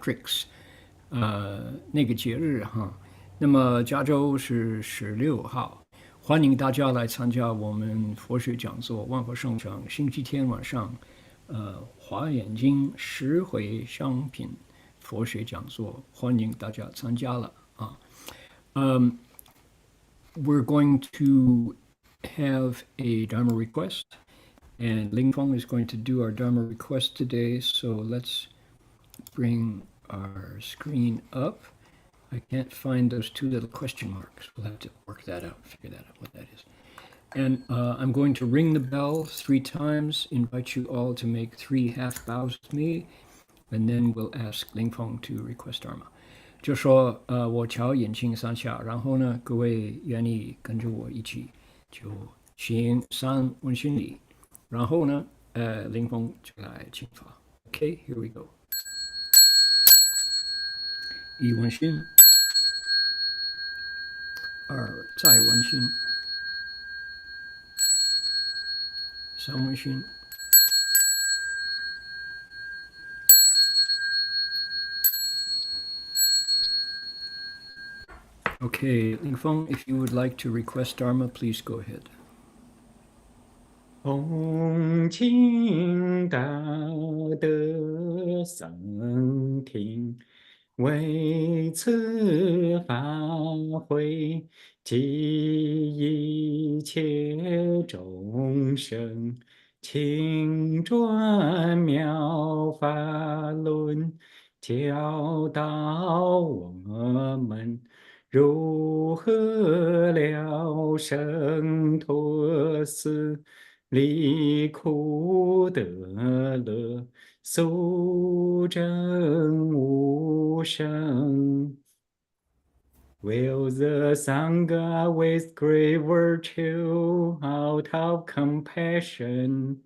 Patrick's 那个节日哈。那么加州是16号，欢迎大家来参加我们佛学讲座，万佛圣场星期天晚上，华严经十回向品佛学讲座，欢迎大家参加了啊。We're going to have a Dharma request, and Ling Feng is going to do our Dharma request today. So let's bring our screen up. I can't find those two little question marks. We'll have to work that out, figure that out what that is. And I'm going to ring the bell 3 times, invite you all to make 3 half bows with me, and then we'll ask Ling Feng to request Dharma. 就说我瞧眼睛3下，然后呢，各位愿意跟着我一起就行3问心礼，然后呢，Ling Feng就来请法。Okay, here we go. 1问心。2再问心，3问心。Okay, Ling Feng, if you would like to request Dharma, please go ahead. 恭敬大德僧听，为此法会，及一切众生，请转妙法轮，教导我们如何了生脱死，离苦得乐，速证无生。Will the Sangha with great virtue, out of compassion,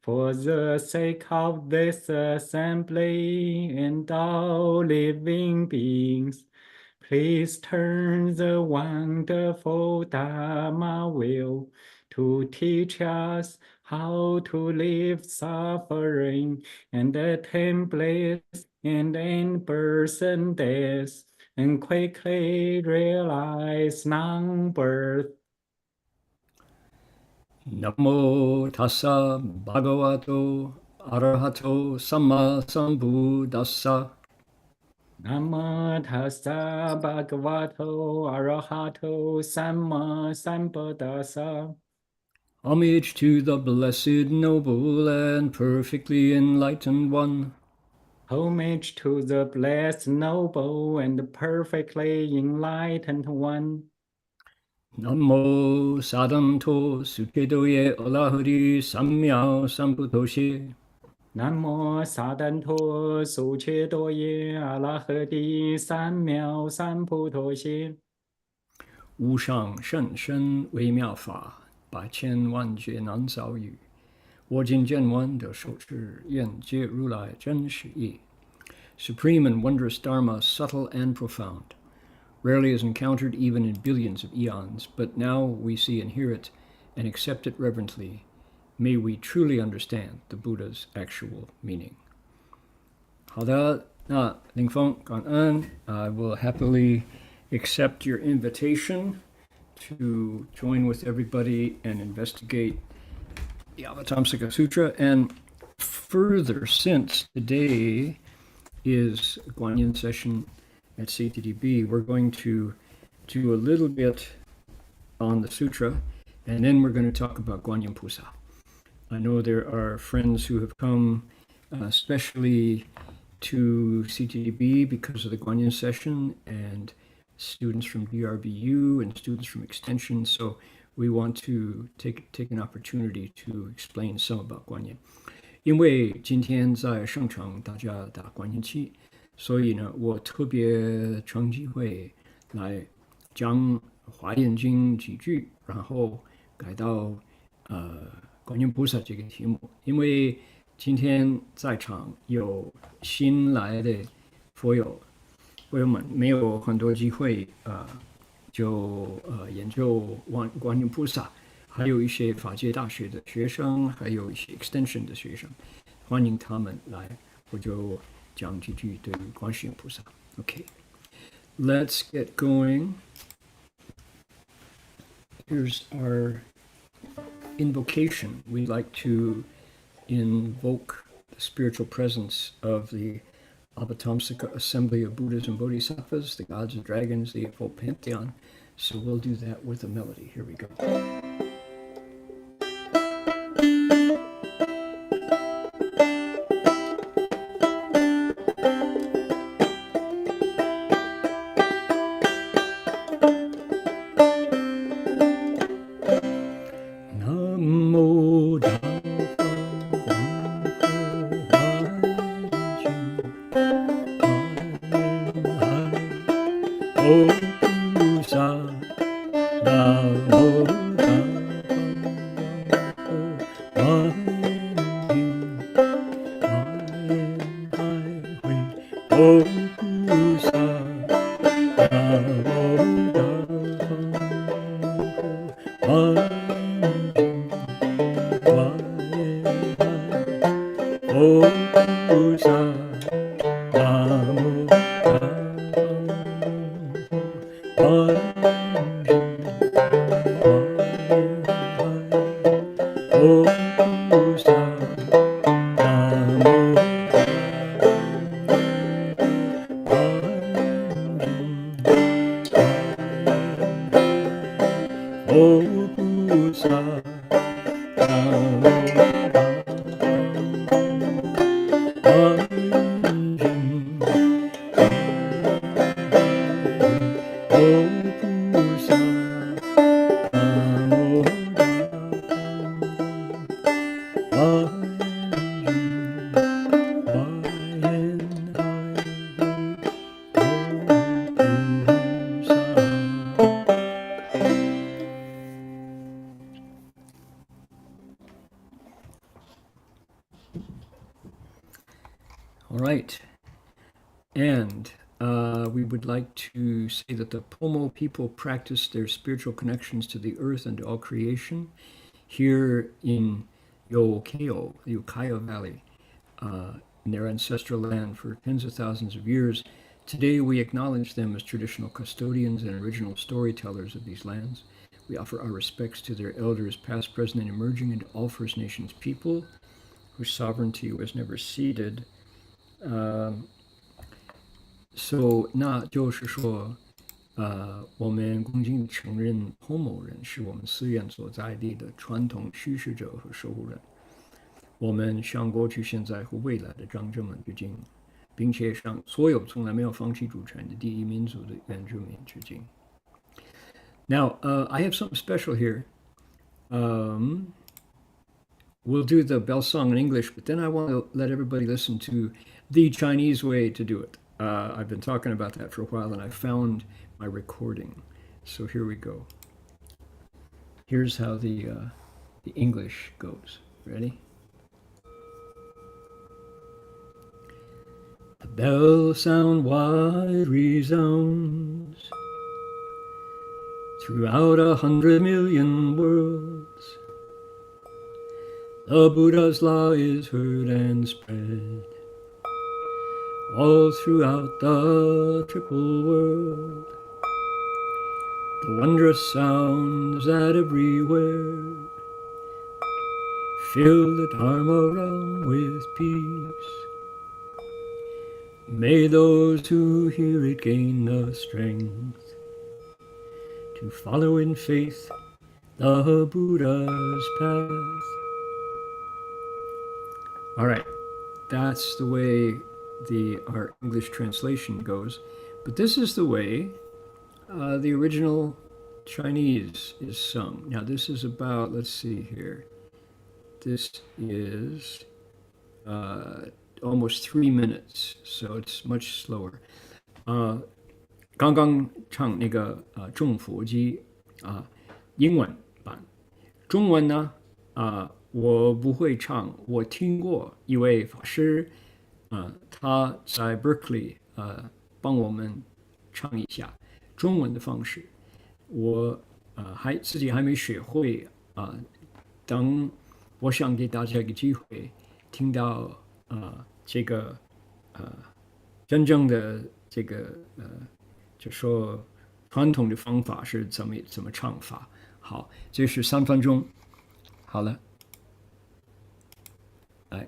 for the sake of this assembly and all living beings, please turn the wonderful Dharma wheel to teach us how to live suffering and attain bliss and end birth and death, and quickly realize non-birth. Namo tassa bhagavato arahato samma sambuddhassa. Namo tassa bhagavato arahato samma sambuddhassa. Homage to the blessed, noble, and perfectly enlightened one. Homage to the blessed, noble, and perfectly enlightened one. Namo sadanto sukedoye olahari samya sambuddhoshe. Namo sadanto sukedoye olahari samya sambuddhoshe. 无上甚深微妙法，百千万劫难遭遇。我今见闻得受持，愿解如来真实义。Supreme and wondrous Dharma, subtle and profound, rarely is encountered even in billions of eons, but now we see and hear it and accept it reverently. May we truly understand the Buddha's actual meaning. 好的，那林峰，感恩。I will happily accept your invitation to join with everybody and investigate the Avatamsaka Sutra. And further, since today is a Guanyin session at CTDB, we're going to do a little bit on the sutra, and then we're going to talk about Guanyin Pusa. I know there are friends who have come especially to CTDB because of the Guanyin session, and students from DRBU and students from Extension, so we want to take an opportunity to explain some about Guanyin. 因为今天在圣场大家打观音期，所以呢，我特别乘机会来讲华严经几句，然后改到观音菩萨这个题目。因为今天在场有新来的佛友们，没有很多机会研究观音菩萨。还有一些法界大学的学生，还有一些 extension 的学生，欢迎他们来，我就讲几句对观世音菩萨。Okay, let's get going. Here's our invocation. We'd like to invoke the spiritual presence of the Avatamsaka Assembly of Buddhas and Bodhisattvas, the gods and dragons, the Eightfold Pantheon. So we'll do that with a melody. Here we go. All right, and we would like to say that the Pomo people practice their spiritual connections to the earth and to all creation here in Ukiah, the Ukiah Valley, in their ancestral land for tens of thousands of years. Today we acknowledge them as traditional custodians and original storytellers of these lands. We offer our respects to their elders, past, present, and emerging, and to all First Nations people whose sovereignty was never ceded. So 那就是说，我们恭敬承认 Pomo 人是我们寺院所在地的传统叙事者和守护人。我们向过去、现在和未来的长者们致敬，并且向所有从来没有放弃主权的第一民族的原住民致敬。Now, I have something special here. We'll do the bell song in English, but then I want to let everybody listen to the Chinese way to do it. I've been talking about that for a while, and I found my recording. So here we go. Here's how the English goes. Ready? The bell sound wide resounds throughout 100 million worlds. The Buddha's law is heard and spread all throughout the triple world. The wondrous sounds that everywhere fill the Dharma realm with peace. May those who hear it gain the strength to follow in faith the Buddha's path. All right, that's the way our English translation goes. But this is the way the original Chinese is sung. Now this is about, let's see here. This is almost 3 minutes, so it's much slower. 刚刚唱那个众佛机英文版，中文呢我不会唱，我听过一位法师他在 Berkeley 帮我们唱一下中文的方式，我自己还没学会等我想给大家一个机会听到这个真正的这个就说传统的方法是怎么唱法。好，这是3分钟，好了，来。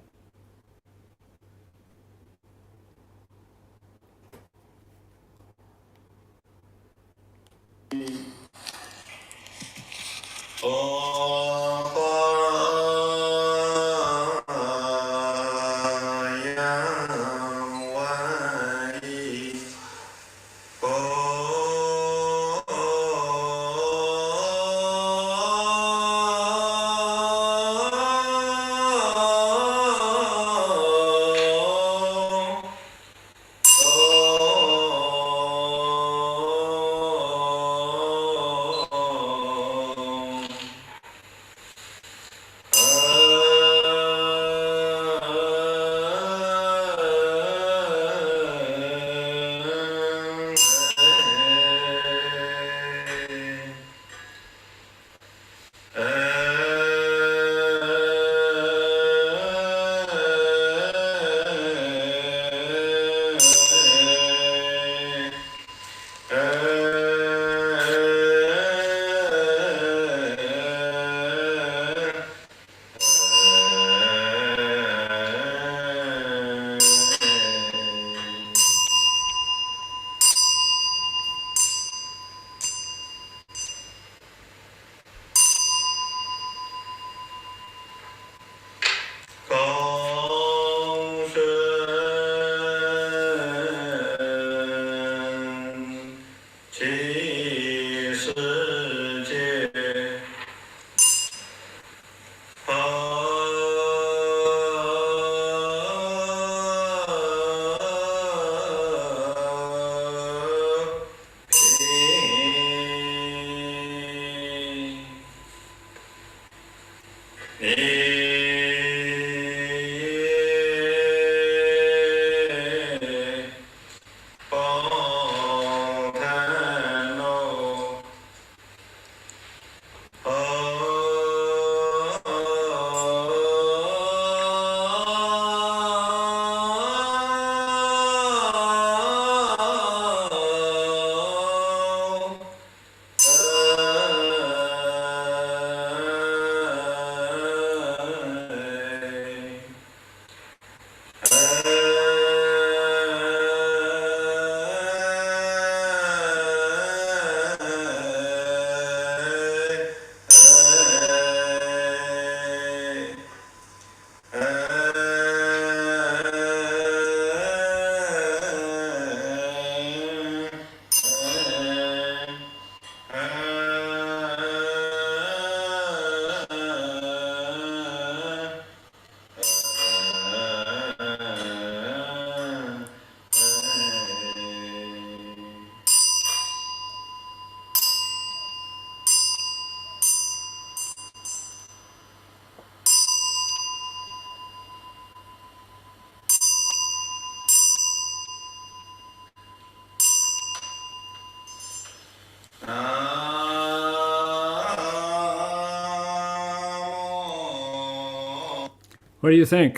What do you think?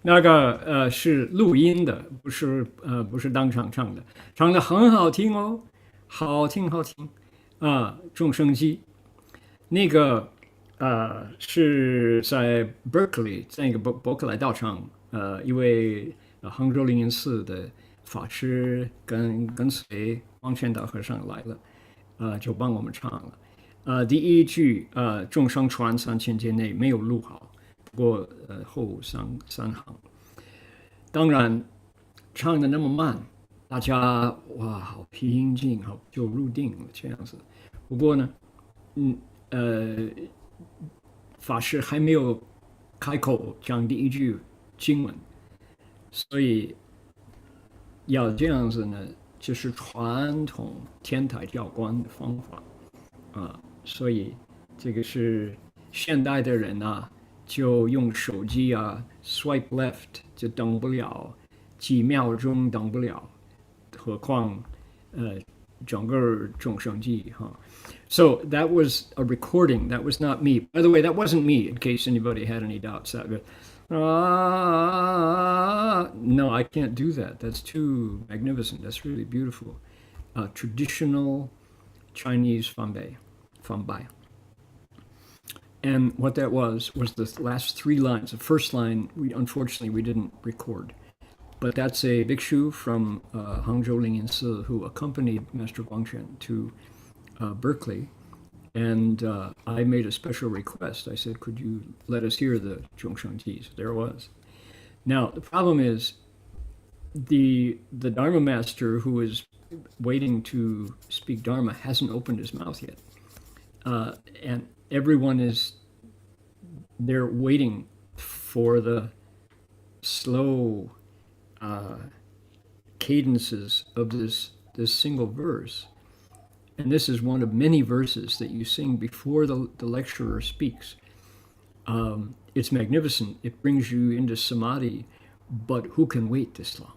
那个是录音的，不是当场唱的，唱的很好听哦，好听众生机。那个是在 Berkeley 在一个伯克莱道场，一位杭州004的法师跟随光圈大和尚来了，就帮我们唱了。第一句众生传3000劫内没有录好，不过后三行，当然唱的那么慢，大家哇好平静，好就入定了这样子。不过呢，法师还没有开口讲第一句经文，所以要这样子呢，就是传统天台教观的方法所以这个是现代的人就用手机swipe left 就等不了几秒钟，等不了，何况整个众生记So that was a recording. That was not me. By the way, that wasn't me. In case anybody had any doubts, No, I can't do that. That's too magnificent. That's really beautiful. Traditional Chinese fanbai. And what that was the last three lines. The first line, unfortunately, we didn't record. But that's a bhikshu from Hangzhou Lingyan Si who accompanied Master Guangquan to Berkeley. And I made a special request. I said, could you let us hear the Zhongsheng Jis? There it was. Now, the problem is the Dharma master who is waiting to speak Dharma hasn't opened his mouth yet. And everyone is there waiting for the slow cadences of this single verse. And this is one of many verses that you sing before the lecturer speaks. It's magnificent. It brings you into samadhi, but who can wait this long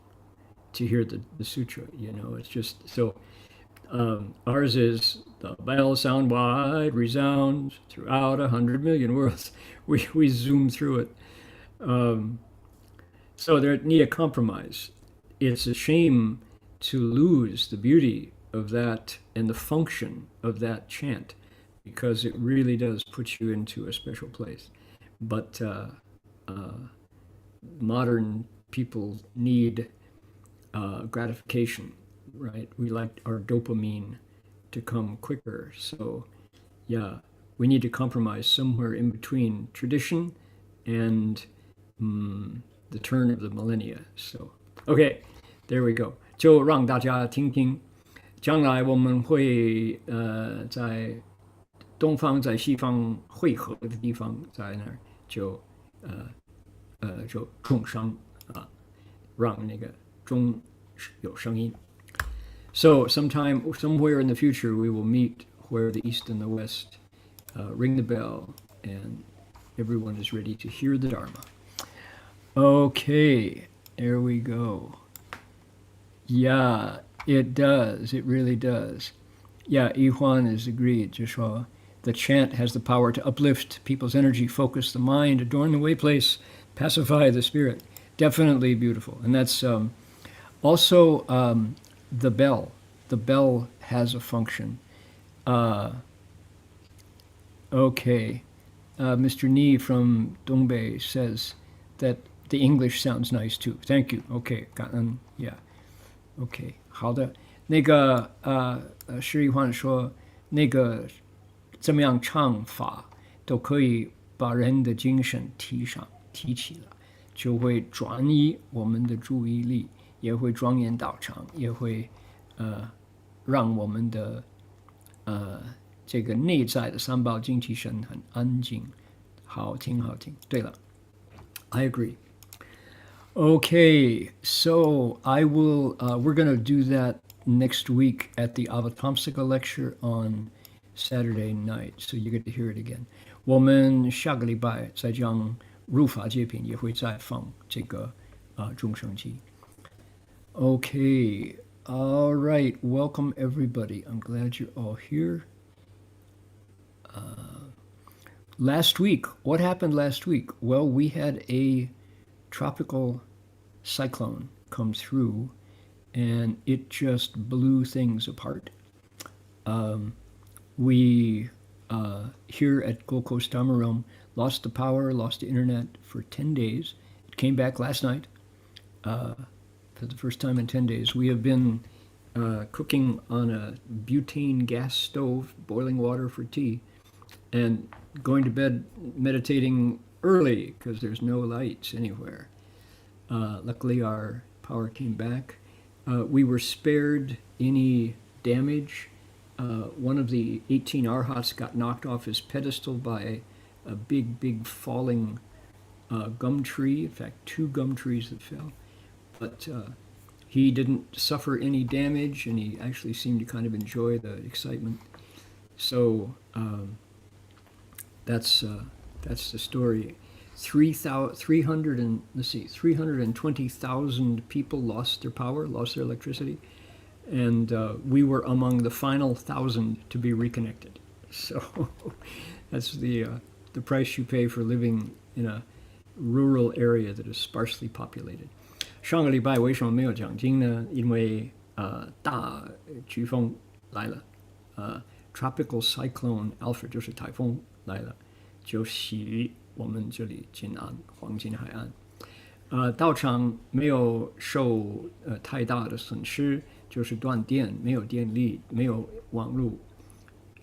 to hear the sutra? You know, it's just so. Ours is the bell sound wide resounds throughout 100 million worlds. We zoom through it. So there need a compromise. It's a shame to lose the beauty of that and the function of that chant, because it really does put you into a special place. But modern people need gratification, right? We like our dopamine to come quicker. So yeah, we need to compromise somewhere in between tradition and the turn of the millennia. So okay, there we go. 就让大家听听。将来我们会在东方在西方汇合的地方，在那儿就众生让那个钟有声音。So somewhere in the future we will meet where the East and the West ring the bell and everyone is ready to hear the Dharma. Okay, there we go. Yeah. It does. It really does. Yeah, Yihuan is agreed. Just the chant has the power to uplift people's energy, focus the mind, adorn the way place, pacify the spirit. Definitely beautiful. And that's also the bell. The bell has a function. Okay. Mr. Ni from Dongbei says that the English sounds nice too. Thank you. Okay. Yeah. Okay. 好的，那个施一焕说，那个这么样唱法都可以把人的精神提起来，就会转移我们的注意力，也会庄严道场，也会让我们的这个内在的三宝精气神很安静，好听。对了 ，I agree. Okay, so I will. We're going to do that next week at the Avatamsaka lecture on Saturday night, so you get to hear it again. 我们下个礼拜再讲入法界品，也会再放这个众生记。Okay, all right. Welcome everybody. I'm glad you're all here. Last week, what happened last week? Well, we had a tropical cyclone come through and it just blew things apart. We here at Gold Coast Dharma Realm lost the power, lost the internet for 10 days. It came back last night for the first time in 10 days. We have been cooking on a butane gas stove, boiling water for tea, and going to bed meditating early because there's no lights anywhere. Luckily, our power came back. We were spared any damage. One of the 18 arhats got knocked off his pedestal by a big falling gum tree. In fact, 2 gum trees that fell. But he didn't suffer any damage, and he actually seemed to kind of enjoy the excitement. So that's the story. 320,000 people lost their power, lost their electricity, and we were among the final 1,000 to be reconnected. So that's the price you pay for living in a rural area that is sparsely populated. 上个礼拜为什么没有讲经呢？因为大飓风来了，Tropical Cyclone Alfred 就是台风来了，就袭我们这里金安黄金海岸。道场没有受太大的损失，就是断电，没有电力，没有网络，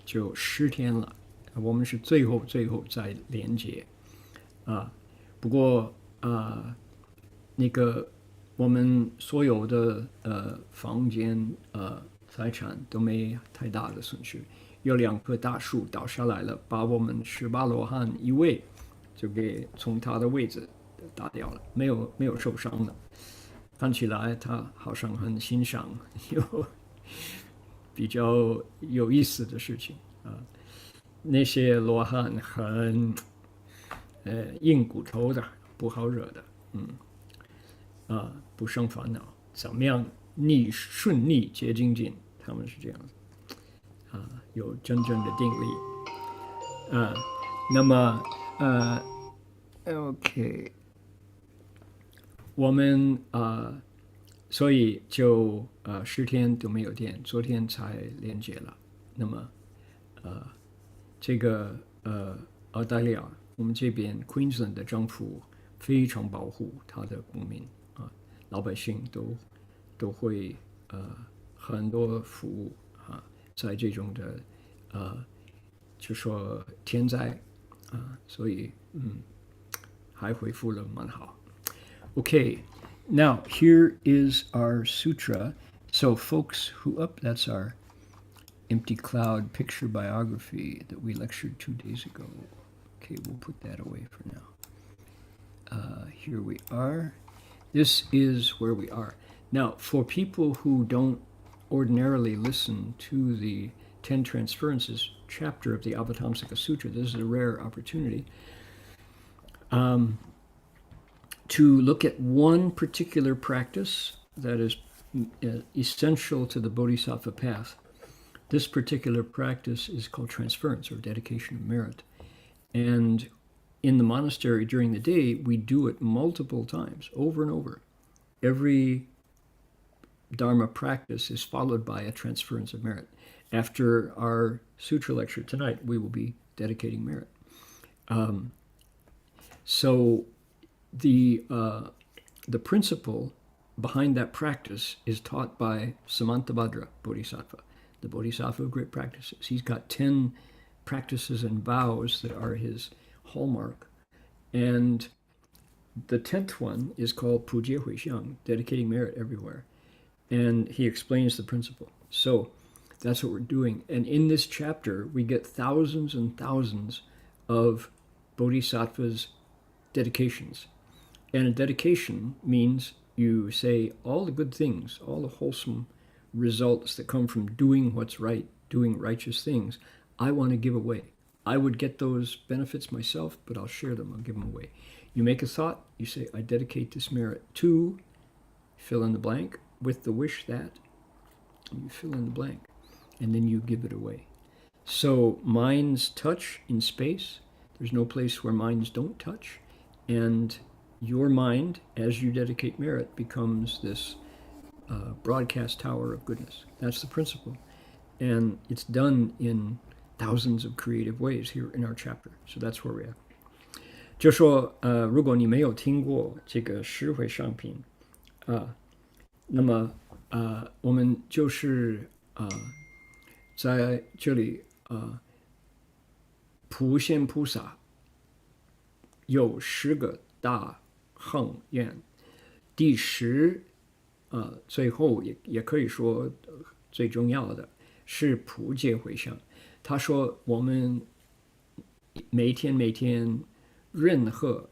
就10天了。我们是最后再连接不过那个我们所有的房间财产都没太大的损失。有2棵大树倒下来了，把我们18罗汉一位就给从他的位置打掉了，没有受伤的。看起来他好像很欣赏有比较有意思的事情那些罗汉很硬骨头的，不好惹的，不生烦恼，怎么样顺利结精进，他们是这样子有真正的定力那么OK， 我们所以就10天都没有电，昨天才连接了。那么这个澳大利亚我们这边 Queensland 的政府非常保护他的公民老百姓都会很多服务在这种的就说天灾所以还恢复了蛮好。Okay, now here is our sutra. So folks that's our empty cloud picture biography that we lectured 2 days ago. Okay, we'll put that away for now. Here we are. This is where we are. Now, for people who don't ordinarily listen to the Ten Transferences chapter of the Avatamsaka Sutra, this is a rare opportunity to look at one particular practice that is essential to the Bodhisattva path. This particular practice is called transference, or dedication of merit. And in the monastery during the day, we do it multiple times, over and over. Every Dharma practice is followed by a transference of merit. After our sutra lecture tonight, we will be dedicating merit. So the principle behind that practice is taught by Samantabhadra Bodhisattva, the Bodhisattva of great practices. He's got 10 practices and vows that are his hallmark. And the 10th one is called Pujya Huixiang, dedicating merit everywhere. And he explains the principle. So that's what we're doing. And in this chapter, we get thousands and thousands of Bodhisattvas' dedications. And a dedication means you say all the good things, all the wholesome results that come from doing what's right, doing righteous things, I want to give away. I would get those benefits myself, but I'll share them, I'll give them away. You make a thought, you say, I dedicate this merit to, fill in the blank, with the wish that, you fill in the blank, and then you give it away. So minds touch in space. There's no place where minds don't touch. And your mind, as you dedicate merit, becomes this broadcast tower of goodness. That's the principle. And it's done in thousands of creative ways here in our chapter. So that's where we're at. 就说如果你没有听过这个十回上品那么我们就是在这里普贤菩萨有10个大恒愿，第10最后也可以说最重要的是普界回向。他说我们每天任何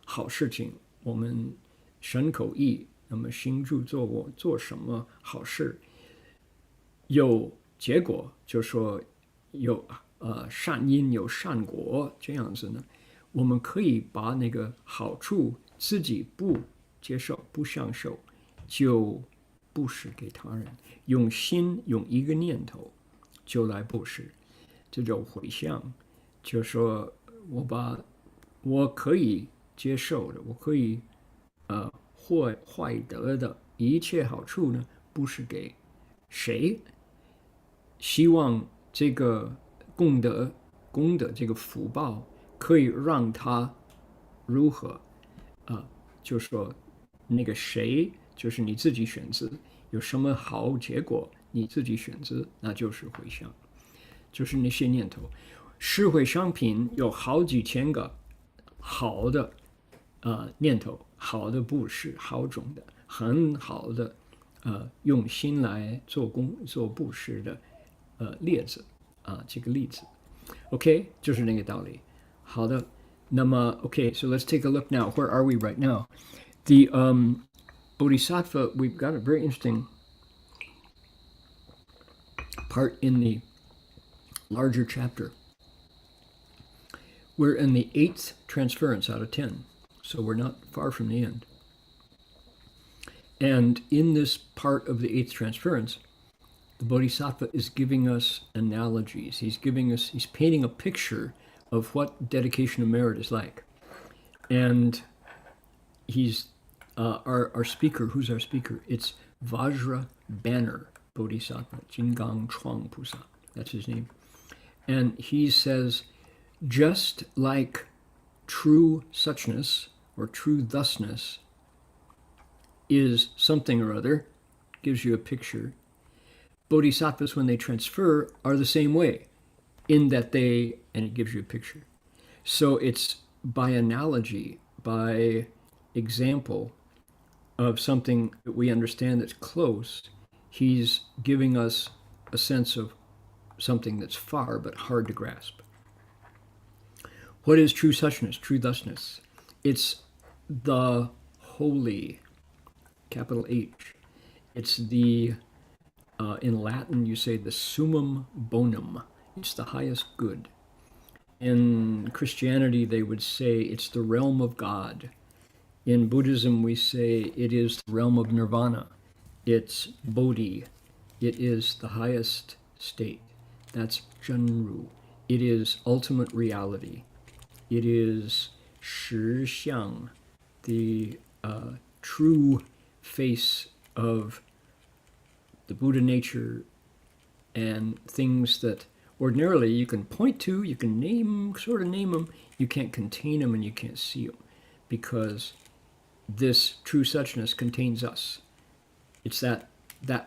好事情，我们身口意，那么心住坐卧做什么好事，有结果，就说有善因有善果，这样子呢，我们可以把那个好处自己不接受不享受，就布施给他人，用心用一个念头就来布施，这种回向，就说我可以接受的，我可以获得的一切好处呢，不是给谁，希望这个功德这个福报可以让他如何就说那个谁就是你自己选择，有什么好结果你自己选择，那就是回向，就是那些念头。十回向品有好几千个好的念头，好的布施，好种的，很好的用心来做布施的例子这个例子 ，OK， 就是那个道理。好的，那么 OK，so let's take a look now. Where are we right now? The Bodhisattva, we've got a very interesting part in the larger chapter. We're in the 8th transference out of 10, so we're not far from the end. And in this part of the 8th transference, the Bodhisattva is giving us analogies. He's painting a picture of what dedication of merit is like. And he's our speaker. Who's our speaker? It's Vajra Banner Bodhisattva, Jingang Chuang Pusa. That's his name. And he says, just like true suchness or true thusness is something or other, gives you a picture. Bodhisattvas, when they transfer, are the same way, in that and it gives you a picture. So it's by analogy, by example of something that we understand that's close, he's giving us a sense of something that's far but hard to grasp. What is true suchness, true thusness? It's the holy, capital H. It's the, in Latin you say the summum bonum. It's the highest good. In Christianity they would say it's the realm of God. In Buddhism we say it is the realm of nirvana. It's bodhi. It is the highest state. That's Zhenru. It is ultimate reality. It is Shi Xiang, the true face of the Buddha nature and things that ordinarily you can point to, you can sort of name them, you can't contain them and you can't see them because this true suchness contains us. It's that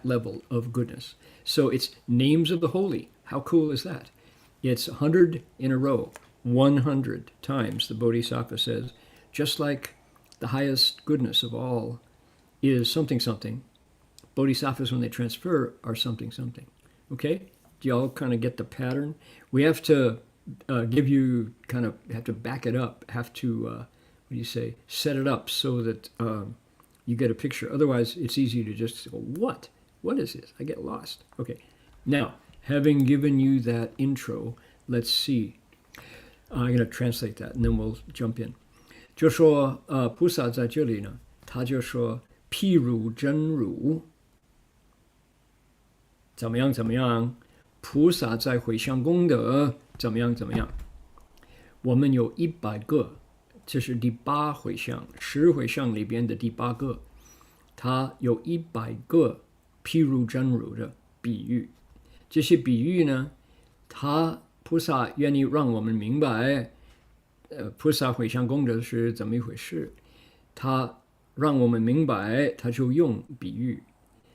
level of goodness. So it's names of the holy. How cool is that? It's 100 in a row. 100 times the Bodhisattva says, just like the highest goodness of all is something something, Bodhisattvas when they transfer are something something. Okay? Do y'all kind of get the pattern? We have to have to back it up, have to, set it up so that you get a picture. Otherwise, it's easy to just go, what? What is this? I get lost. Okay. Now, having given you that intro, let's see. I'm going to translate that, and then we'll jump in. 就说菩萨在这里呢，他就说譬如真如，怎么样怎么样？菩萨在回向功德，怎么样怎么样？我们有100个，这是第8回向，10回向里边的第8个，它有100个譬如真如的比喻。这些比喻呢，菩萨愿意让我们明白，菩萨回向功德是怎么一回事。他让我们明白，他就用比喻。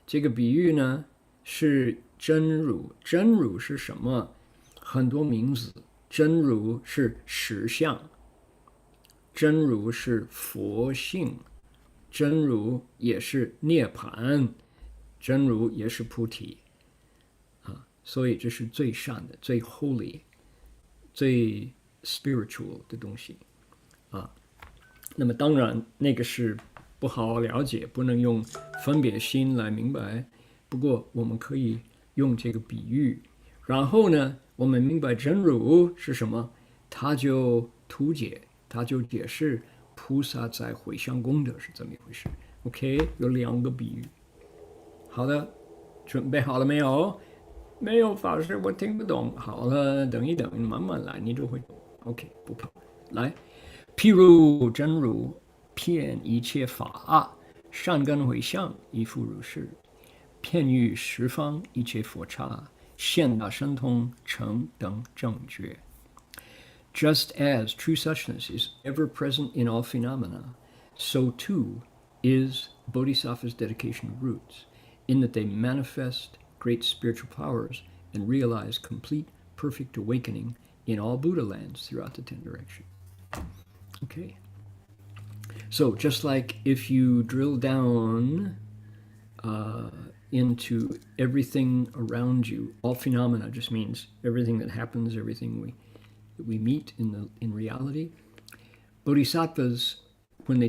这个比喻呢是真如，真如是什么？很多名字。真如是实相，真如是佛性，真如也是涅槃，真如也是菩提。所以这是最善的、最 holy、最 spiritual 的东西那么当然那个是不好了解，不能用分别心来明白。不过我们可以用这个比喻，然后呢，我们明白真如是什么，他就图解，他就解释菩萨在回向功德是怎么一回事。OK， 有2个比喻。好的，准备好了没有？没有法师，我听不懂。好了，等一等，慢慢来，你就会懂。OK， 不怕。来，譬如真如遍一切法，善根回向，亦复如是。遍于十方一切佛刹，现大神通，成等正觉。Just as true suchness is ever present in all phenomena, so too is Bodhisattva's dedication of roots, in that they manifest great spiritual powers and realize complete, perfect awakening in all Buddha lands throughout the 10 directions. Okay. So just like if you drill down into everything around you, all phenomena just means everything that happens, everything we meet in reality. Bodhisattvas, when they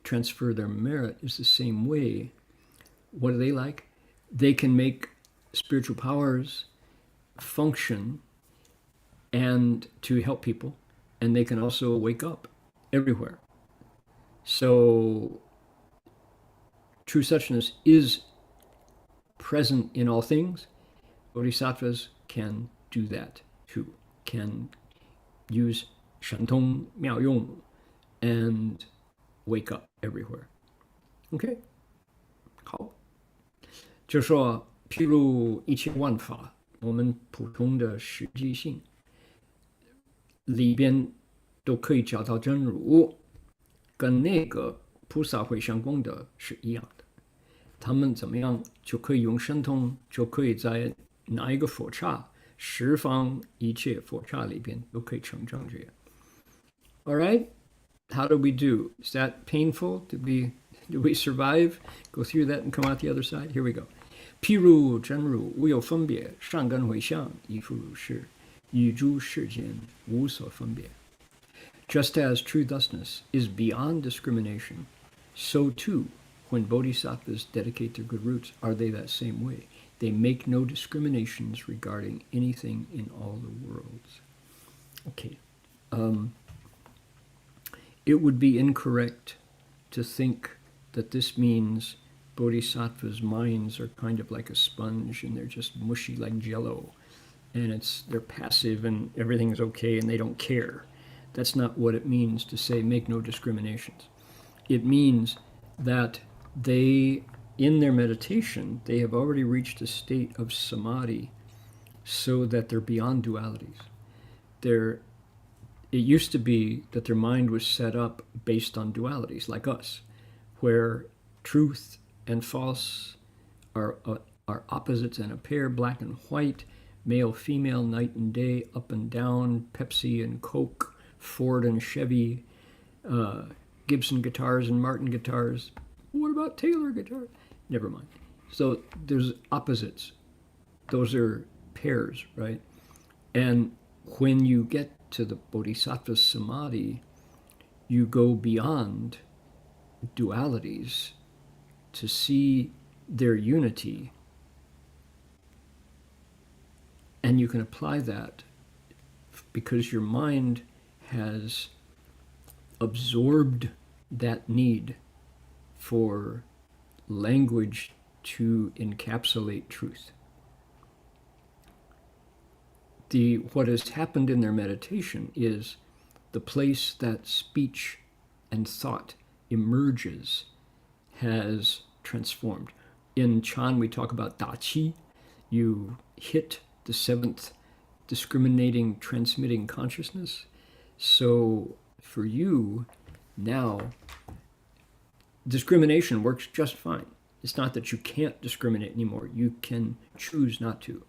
transfer their merit, is the same way. What are they like? They can make spiritual powers function and to help people, and they can also wake up everywhere. So true suchness is present in all things. Bodhisattvas can do that too, can use shantong miao yong and wake up everywhere. Okay? 好，就说譬如一切万法，我们普通的实际性里边都可以找到真如，跟那个菩萨会相功德是一样的。他们怎么样就可以用神通，就可以在哪一个佛刹，十方一切佛刹里边都可以成正觉。All right, how do we do? Is that painful? Do we survive? Go through that and come out the other side? Here we go. 譬如真如无有分别，善根回向，亦复如是，与诸世间无所分别。Just as true thusness is beyond discrimination, so too, when bodhisattvas dedicate their good roots, are they that same way. They make no discriminations regarding anything in all the worlds. Okay. It would be incorrect to think that this means bodhisattvas' minds are kind of like a sponge and they're just mushy like jello, and they're passive and everything's okay and they don't care. That's not what it means to say make no discriminations. It means that they, in their meditation, they have already reached a state of samadhi so that they're beyond dualities. It used to be that their mind was set up based on dualities, like us, where truth and false are opposites and a pair, black and white, male, female, night and day, up and down, Pepsi and Coke, Ford and Chevy, Gibson guitars and Martin guitars. What about Taylor guitars? Never mind. So there's opposites. Those are pairs, right? And when you get to the Bodhisattva Samadhi, you go beyond dualities to see their unity. And you can apply that because your mind has absorbed that need for language to encapsulate truth. What has happened in their meditation is the place that speech and thought emerges has transformed. In Chan, we talk about Da Qi. You hit the seventh discriminating, transmitting consciousness. So for you, now, discrimination works just fine. It's not that you can't discriminate anymore. You can choose not to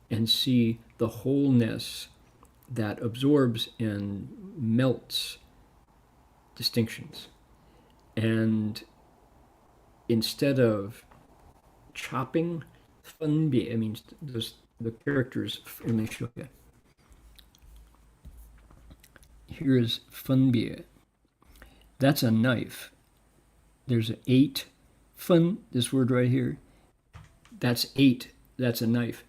and see the wholeness that absorbs and melts distinctions. And instead of chopping, 分别 means the characters. Here's 分别. That's a knife. There's an 8. 分, this word right here. That's 8. That's a knife.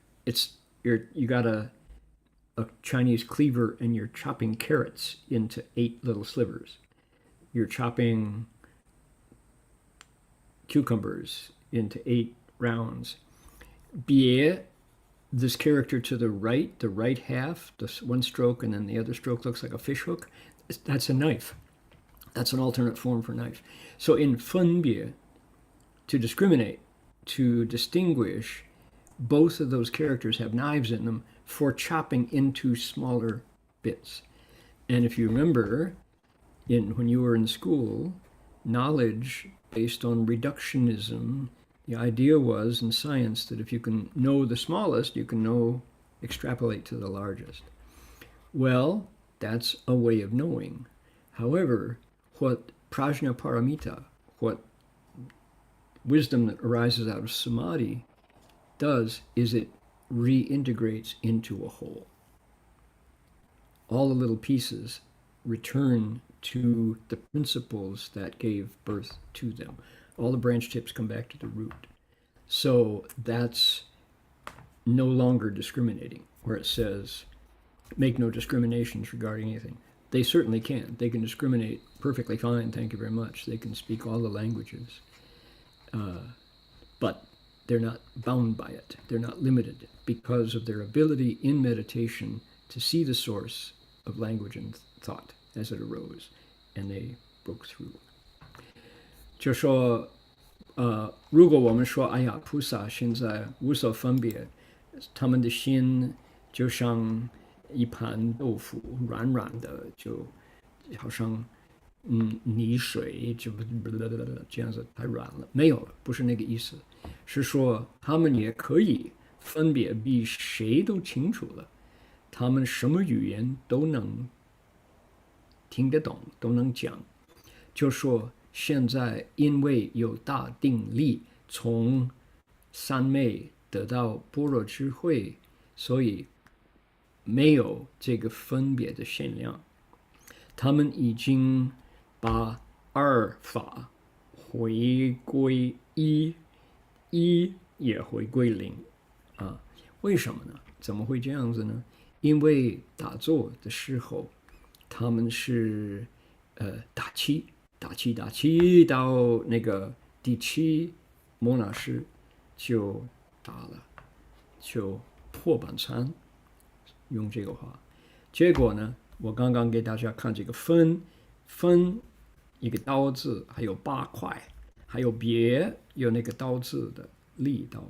You got a Chinese cleaver and you're chopping carrots into 8 little slivers. You're chopping cucumbers into 8 rounds. 别, this character to the right half, the one stroke and then the other stroke looks like a fish hook. That's a knife. That's an alternate form for knife. So in 分别, to discriminate, to distinguish, both of those characters have knives in them for chopping into smaller bits. And if you remember, when you were in school, knowledge based on reductionism, the idea was in science that if you can know the smallest, you can extrapolate to the largest. Well, that's a way of knowing. However, what prajna paramita, what wisdom that arises out of samadhi does is it reintegrates into a whole. All the little pieces return to the principles that gave birth to them. All the branch tips come back to the root. So that's no longer discriminating, where it says, make no discriminations regarding anything. They certainly can. They can discriminate perfectly fine, thank you very much. They can speak all the languages. But they're not bound by it. They're not limited because of their ability in meditation to see the source of language and thought as it arose, and they broke through. 就说如果我们说哎呀菩萨现在无所分别，他们的心就像一盘豆腐，软软的，就好像泥水，就这样子太软了。没有，不是那个意思，是说他们也可以分别比谁都清楚了，他们什么语言都能听得懂，都能讲。就说现在因为有大定力，从三昧得到般若智慧，所以没有这个分别的限量。他们已经把二法回归一，一也回归零啊？为什么呢？怎么会这样子呢？因为打坐的时候，他们是打气到那个第七摩那师就打了，就破板参，用这个话。结果呢，我刚刚给大家看这个分一个刀字，还有八块，还有别有那个刀字的力刀，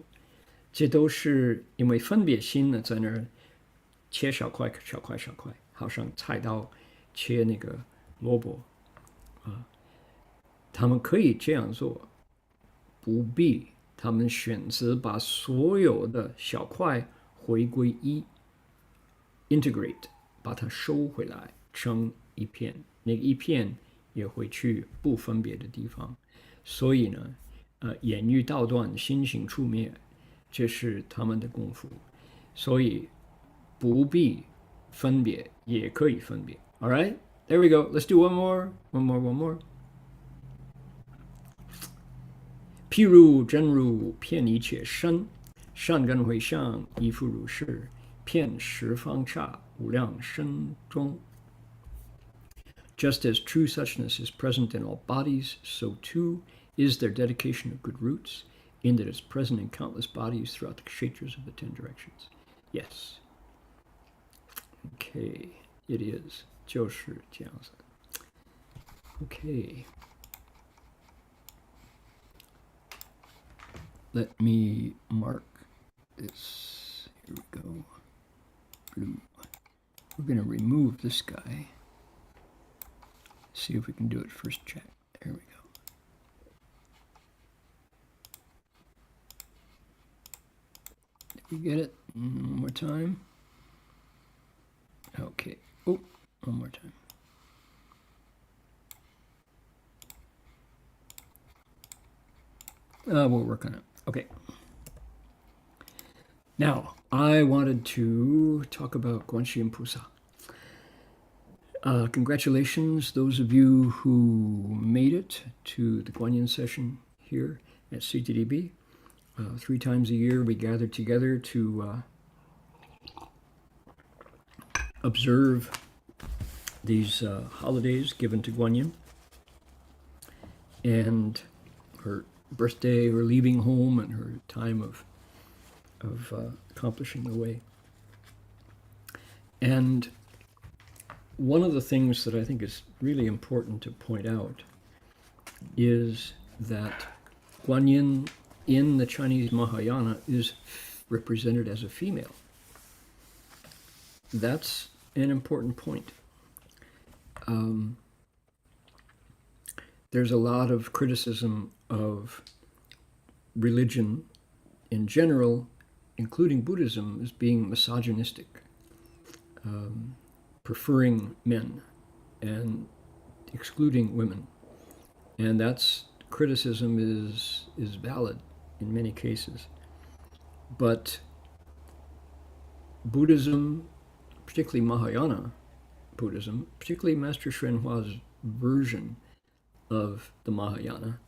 这都是因为分别心呢在那儿切小块，好像菜刀切那个萝卜啊。他们可以这样做，不必他们选择把所有的小块回归一 ，integrate， 把它收回来成一片，那个一片也会去不分别的地方。所以呢，言语道断，心行处灭，这是他们的功夫。所以不必分别，也可以分别。All right, there we go. Let's do one more. 譬如真如遍一切身，善根回向亦复如是，遍十方刹无量身中。Just as true suchness is present in all bodies, so too is their dedication of good roots, in that it's present in countless bodies throughout the kshetras of the 10 directions. Yes. Okay, it is. 就是这样子。Okay. Let me mark this. Here we go. Blue. We're going to remove this guy. See if we can do it first check. There we go. Did we get it? One more time. Okay. Oh, one more time. We'll work on it. Okay. Now, I wanted to talk about Guanxin Pusa. Congratulations, those of you who made it to the Guanyin session here at CTDB. 3 times a year, we gather together to observe these holidays given to Guanyin. And her birthday, her leaving home, and her time of accomplishing the way. And one of the things that I think is really important to point out is that Guanyin in the Chinese Mahayana is represented as a female. That's an important point. There's a lot of criticism of religion in general, including Buddhism, as being misogynistic, preferring men and excluding women. And that's criticism is valid in many cases. But Buddhism, particularly Mahayana Buddhism, particularly Master Hsuan-Hua's version of the Mahayana,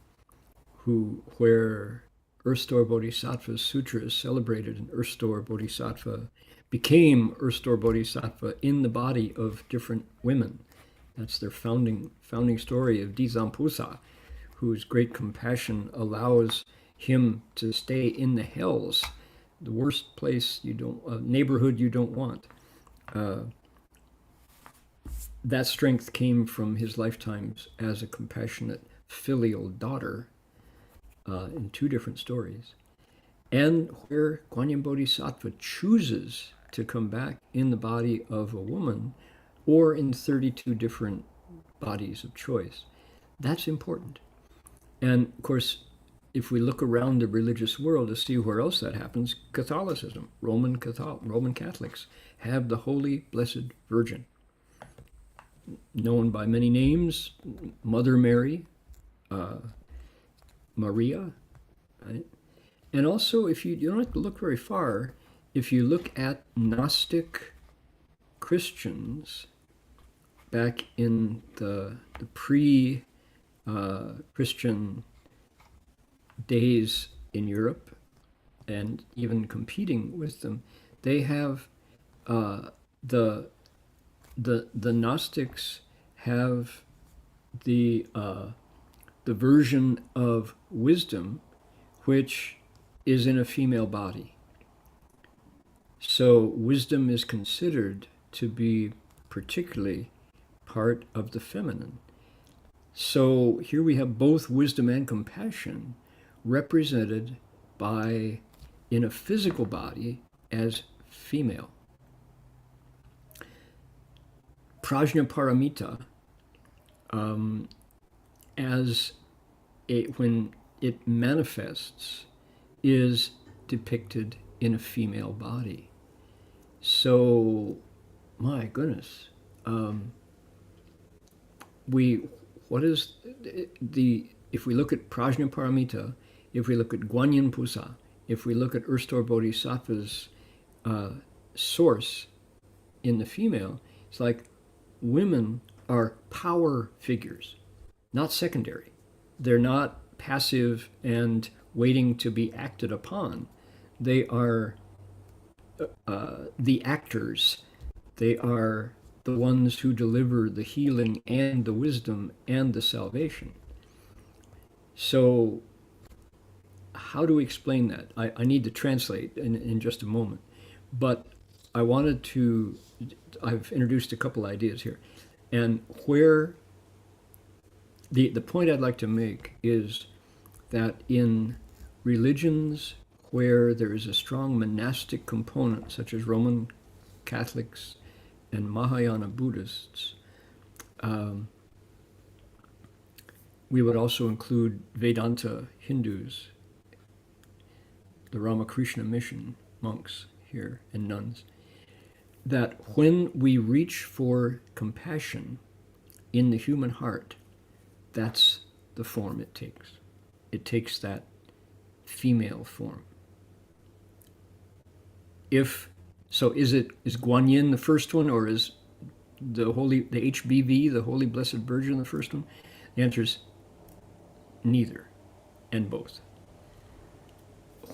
where Earth-Store Bodhisattva Sutra is celebrated, and Earth-Store Bodhisattva became Earth-Store Bodhisattva in the body of different women. That's their founding story of Dizampusa, whose great compassion allows him to stay in the hells, the worst place neighborhood you don't want. That strength came from his lifetimes as a compassionate filial daughter in two different stories. And where Guanyin Bodhisattva chooses to come back in the body of a woman or in 32 different bodies of choice. That's important. And of course, if we look around the religious world to see where else that happens, Catholicism, Roman Catholics have the Holy Blessed Virgin, known by many names, Mother Mary, Maria, right? And also, if you don't have to look very far, if you look at Gnostic Christians back in the pre-Christian days in Europe, and even competing with them, they have the Gnostics have the version of wisdom which is in a female body. So wisdom is considered to be particularly part of the feminine. So here we have both wisdom and compassion represented by, in a physical body, as female. Prajnaparamita, when it manifests, is depicted in a female body. So, my goodness, if we look at Prajnaparamita, if we look at Guanyin Pusa, if we look at Earth-Store Bodhisattva's source in the female, it's like women are power figures, not secondary. They're not passive and waiting to be acted upon. They are the actors. They are the ones who deliver the healing and the wisdom and the salvation. So how do we explain that? I need to translate in just a moment. But I've introduced a couple ideas here. And where the point I'd like to make is that in religions where there is a strong monastic component, such as Roman Catholics and Mahayana Buddhists, we would also include Vedanta Hindus, the Ramakrishna mission monks here and nuns, that when we reach for compassion in the human heart, that's the form it takes. It takes that female form. Is Guanyin the first one, or is the HBV, the Holy Blessed Virgin, the first one? The answer is neither, and both.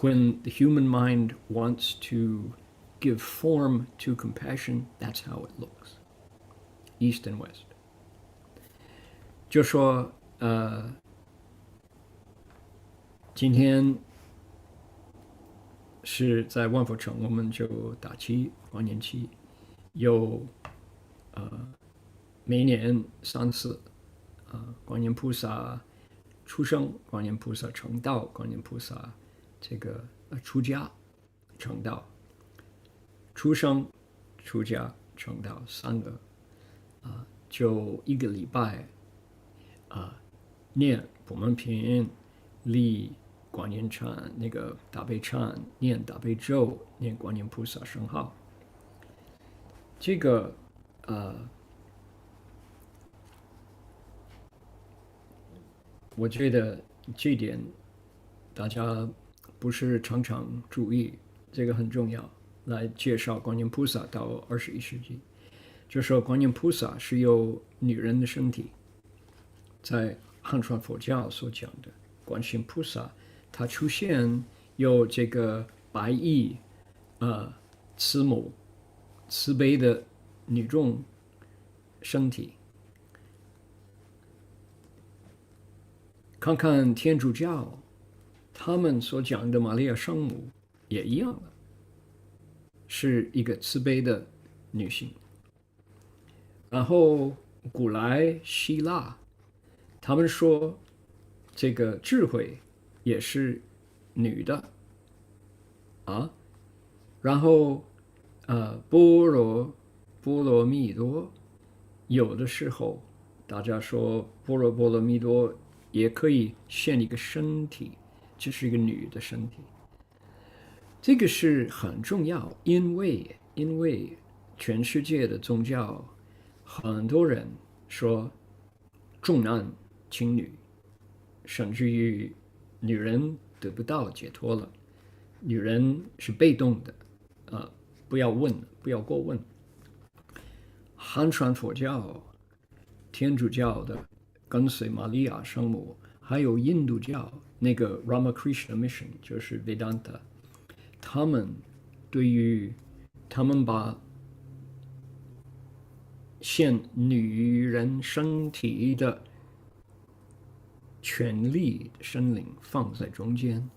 When the human mind wants to give form to compassion, that's how it looks, east and west. 就说今天是在万福城，我们就打七，光年期，有每年3次，观音菩萨出生，观音菩萨成道，观音菩萨这个出家成道，出生、出家、成道3个，就1个礼拜，念普门品，立观音忏，那个大悲忏，念大悲咒，念观音菩萨圣号。这个我觉得这点大家不是常常注意，这个很重要。来介绍观音菩萨到21世纪，就说观音菩萨是有女人的身体，在汉传佛教所讲的观世音菩萨，它出现有这个白衣慈母慈悲的女众身体。看看天主教，他们所讲的玛利亚圣母也一样的，是一个慈悲的女性。然后古来希腊，他们说这个智慧也是女的然后波罗蜜多，有的时候大家说波罗蜜多也可以现一个身体，就是一个女的身体。这个是很重要，因为全世界的宗教，很多人说重男轻女，甚至于女人得不到解脱了，女人是被动的，不要问，不要过问。汉传佛教、天主教的跟随玛利亚圣母，还有印度教那个 Ramakrishna Mission， 就是 Vedanta， 他们把现女人身体的权利的生灵放在中间。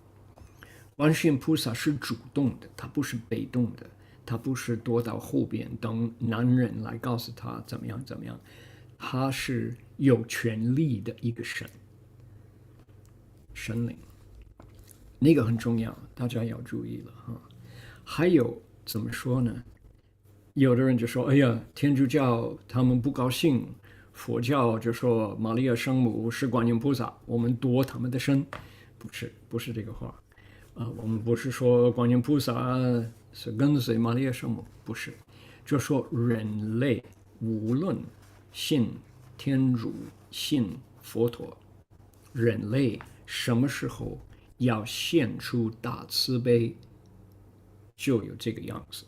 观世音菩萨是主动的，他不是被动的，他不是躲到后边等男人来告诉他怎么样怎么样，他是有权利的一个神灵，那个很重要，大家要注意了哈。还有怎么说呢？有的人就说：“哎呀，天主教他们不高兴，佛教就说玛利亚圣母是观音菩萨，我们夺他们的身。”不是这个话我们不是说观音菩萨是跟随玛利亚圣母，不是，就说人类无论信天主、信佛陀，人类什么时候要献出大慈悲，就有这个样子。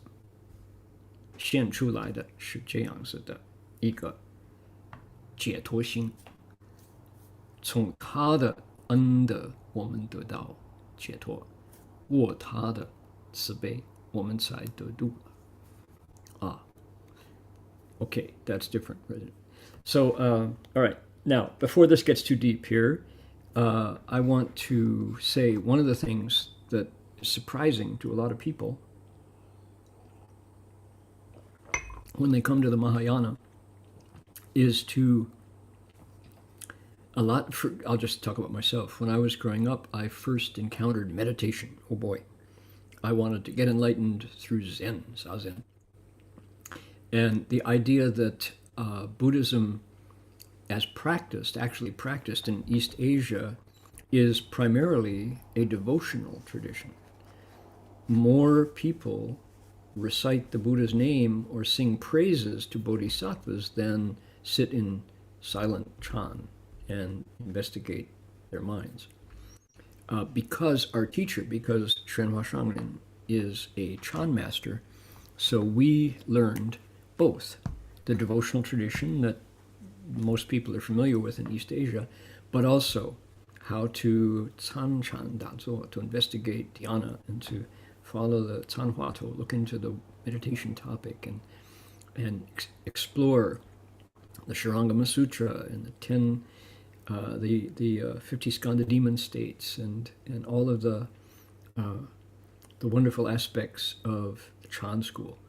现出来的是这样子的一个解脱心，从他的恩德我们得到解脱，握他的慈悲我们才得度了Okay, that's different. So, all right. Now, before this gets too deep here, I want to say one of the things that is surprising to a lot of people when they come to the Mahayana is I'll just talk about myself. When I was growing up, I first encountered meditation. Oh boy. I wanted to get enlightened through Zen, Zazen. And the idea that Buddhism actually practiced in East Asia, is primarily a devotional tradition. More people recite the Buddha's name or sing praises to bodhisattvas than sit in silent chan and investigate their minds. Because Shenhua Shangren is a Chan master, so we learned both the devotional tradition that most people are familiar with in East Asia, but also how to Chan Chan Dazuo, to investigate dhyana and to follow the Canhuato, look into the meditation topic and explore the Shurangama Sutra and the 50 Skanda demon states and all of the wonderful aspects of the Chan school.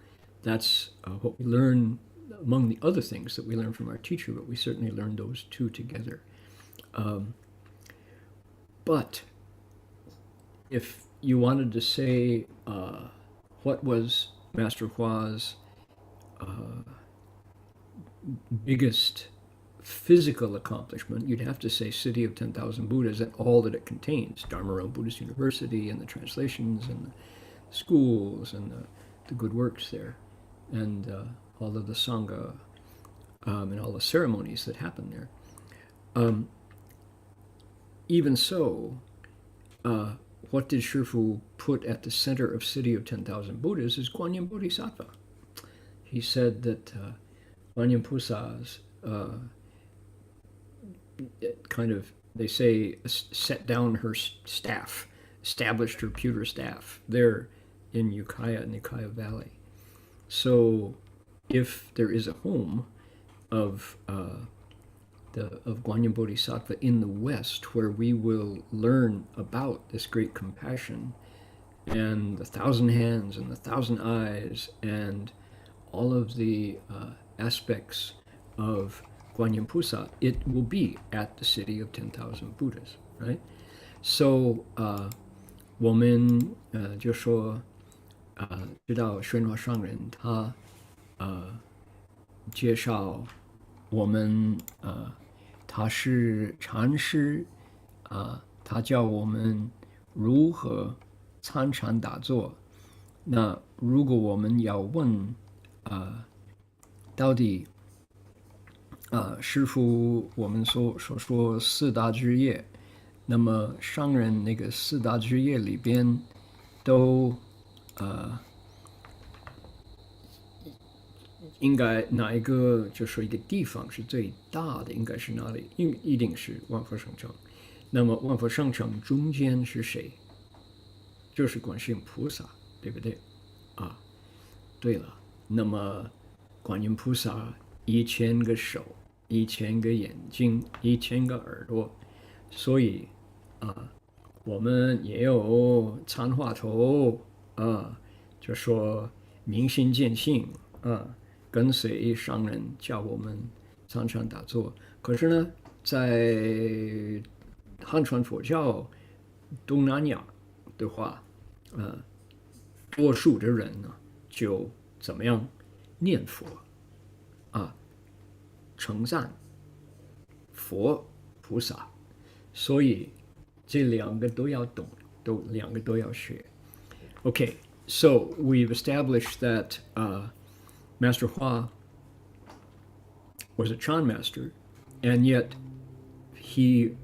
That's what we learn among the other things that we learned from our teacher, but we certainly learned those two together. But if you wanted to say what was Master Hua's biggest physical accomplishment, you'd have to say City of 10,000 Buddhas and all that it contains. Dharma Realm Buddhist University and the translations and the schools and the good works there, and all of the Sangha and all the ceremonies that happen there. Even so, what did Shifu put at the center of City of 10,000 Buddhas is Guanyin Bodhisattva. He said that Guanyin Pusa's kind of, they say, set down her staff, established her pewter staff there in Ukiah Valley. So if there is a home of Guanyin Bodhisattva in the West, where we will learn about this great compassion and the 1,000 hands and the 1,000 eyes and all of the aspects of Guanyin Pusa, it will be at the City of 10,000 Buddhas, right? So 我们就说知道宣化上人他介绍我们他是禅师他教我们如何参禅打坐。那如果我们要问到底师父我们所说四大之业，那么上人那个四大之业里边都应该哪一个就说一个地方是最大的，应该是哪里？一定是万佛上乘。那么万佛上乘中间是谁？就是观世音菩萨，对不对？对了，那么观音菩萨1000个手，1000个眼睛，1000个耳朵，所以我们也有参话头就说明心见性跟随上人教我们参禅打坐。可是呢，在汉传佛教东南亚的话，多数的人呢就怎么样念佛称赞佛菩萨，所以这两个都要懂，两个都要学。Okay, so we've established that Master Hua was a Chan master, and yet he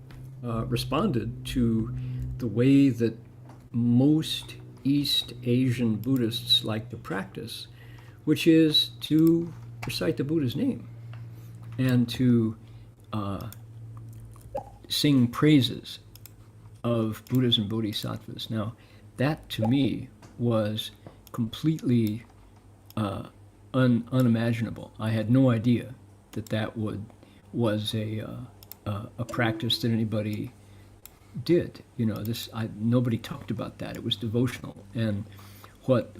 responded to the way that most East Asian Buddhists like to practice, which is to recite the Buddha's name and to sing praises of Buddhas and Bodhisattvas. Now, that to me was completely unimaginable. I had no idea that was a practice that anybody did. You know, nobody talked about that. It was devotional. And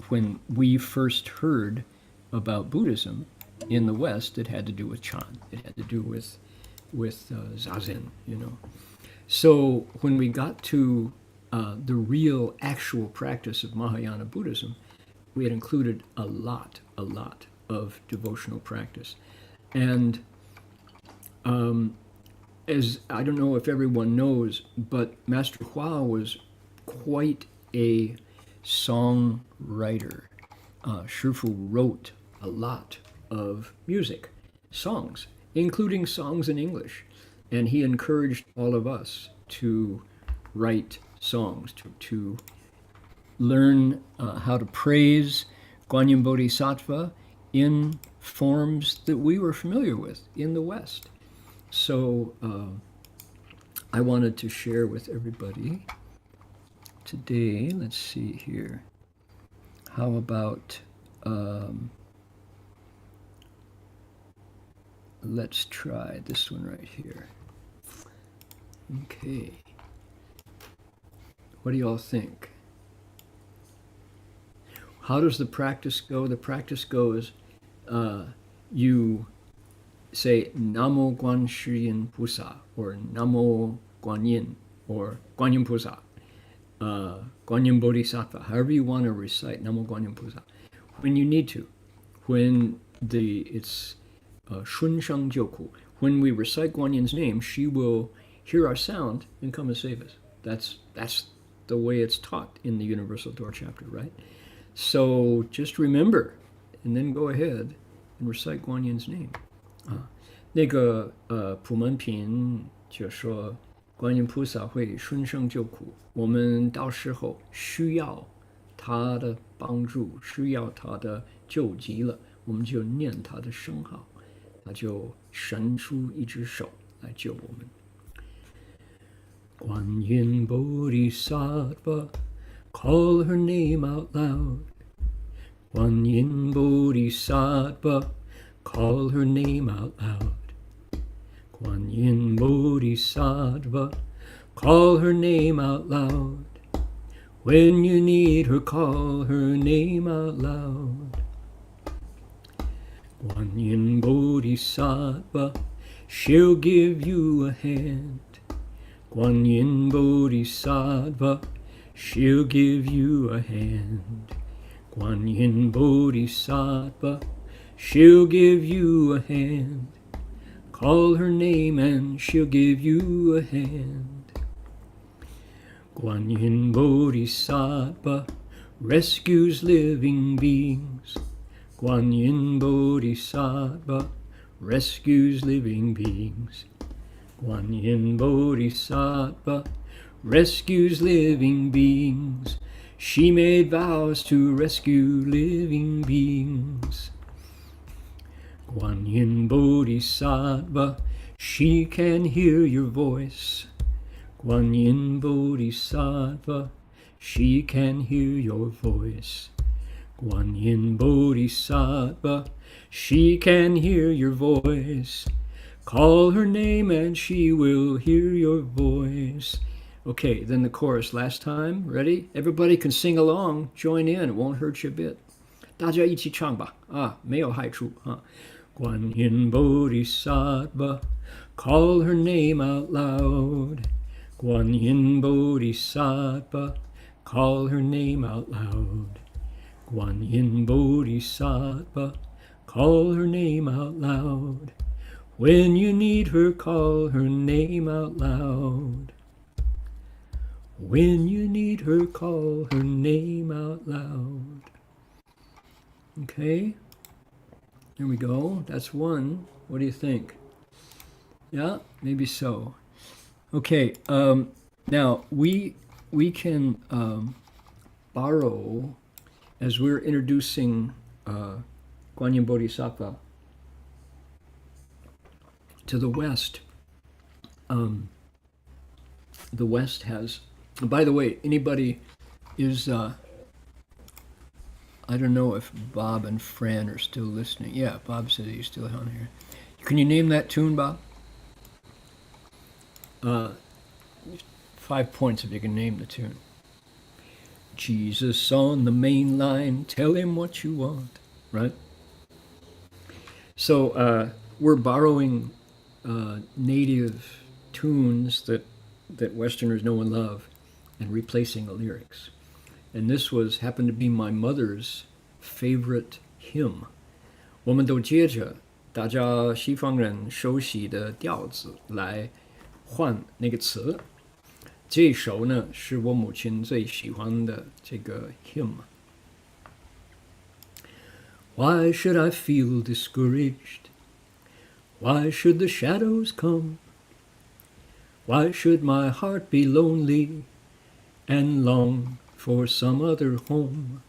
when we first heard about Buddhism in the West, it had to do with Chan. It had to do with Zazen, you know. So when we got to the real, actual practice of Mahayana Buddhism, we had included a lot of devotional practice. And as I don't know if everyone knows, but Master Hua was quite a songwriter. Shifu wrote a lot of music, songs, including songs in English. And he encouraged all of us to write songs, to learn how to praise Guanyin Bodhisattva in forms that we were familiar with in the West. So I wanted to share with everybody today. Let's see here. How about let's try this one right here. Okay. What do y'all think? How does the practice go? The practice goes, you say Namo Guan Shi Yin Pusa or Namo Guan Yin or Guan Yin Pusa, Guan Yin Bodhisattva, however you want to recite Namo Guan Yin Pusa, when you need to, when it's Shun Sheng Jiuku, when we recite Guan Yin's name, she will hear our sound and come and save us. That's the way it's taught in the Universal Door chapter, right? So just remember, and then go ahead and recite Guan Yin's name. 那个普门品就说观音菩萨会顺生救苦，我们到时候需要他的帮助，需要他的救急了，我们就念他的圣号，他就伸出一只手来救我们。观音 Bodhisattva, call her name out loud. 观音 Bodhisattva, call her name out loud. 观音 Bodhisattva, call her name out loud. When you need her, call her name out loud. 观音 Bodhisattva, she'll give you a hand. 观音 Bodhisattva, she'll give you a hand. 观音 Bodhisattva, she'll give you a hand. Call her name and she'll give you a hand. 观音 Bodhisattva rescues living beings. 观音 Bodhisattva rescues living beings. 观音 Bodhisattva rescues living beings. She made vows to rescue living beings. 观音 Bodhisattva, she can hear your voice. 观音 Bodhisattva, she can hear your voice. 观音 Bodhisattva, she can hear your voice. Call her name and she will hear your voice. Okay, then the chorus last time. Ready? Everybody can sing along. Join in. It won't hurt you a bit. 大家一起唱吧。没有害处。观音 Bodhisattva, call her name out loud. 观音 Bodhisattva, call her name out loud. 观音 Bodhisattva, call her name out loud. When you need her, call her name out loud. When you need her, call her name out loud. Okay, there we go. That's one. What do you think? Yeah, maybe so. Okay, now we can borrow, as we're introducing Guan Yin Bodhisattva to the West. The West has, by the way, anybody is, I don't know if Bob and Fran are still listening. Yeah, Bob says he's still on here. Can you name that tune, Bob? 5 points if you can name the tune. Jesus on the main line, tell him what you want, right? So we're borrowing native tunes that Westerners know and love and replacing the lyrics. And this happened to be my mother's favorite hymn. 我们都接着大家西方人熟悉的调子来换那个词。这首呢是我母亲最喜欢的这个 hymn. Why should I feel discouraged? Why should the shadows come? Why should my heart be lonely and long for some other home?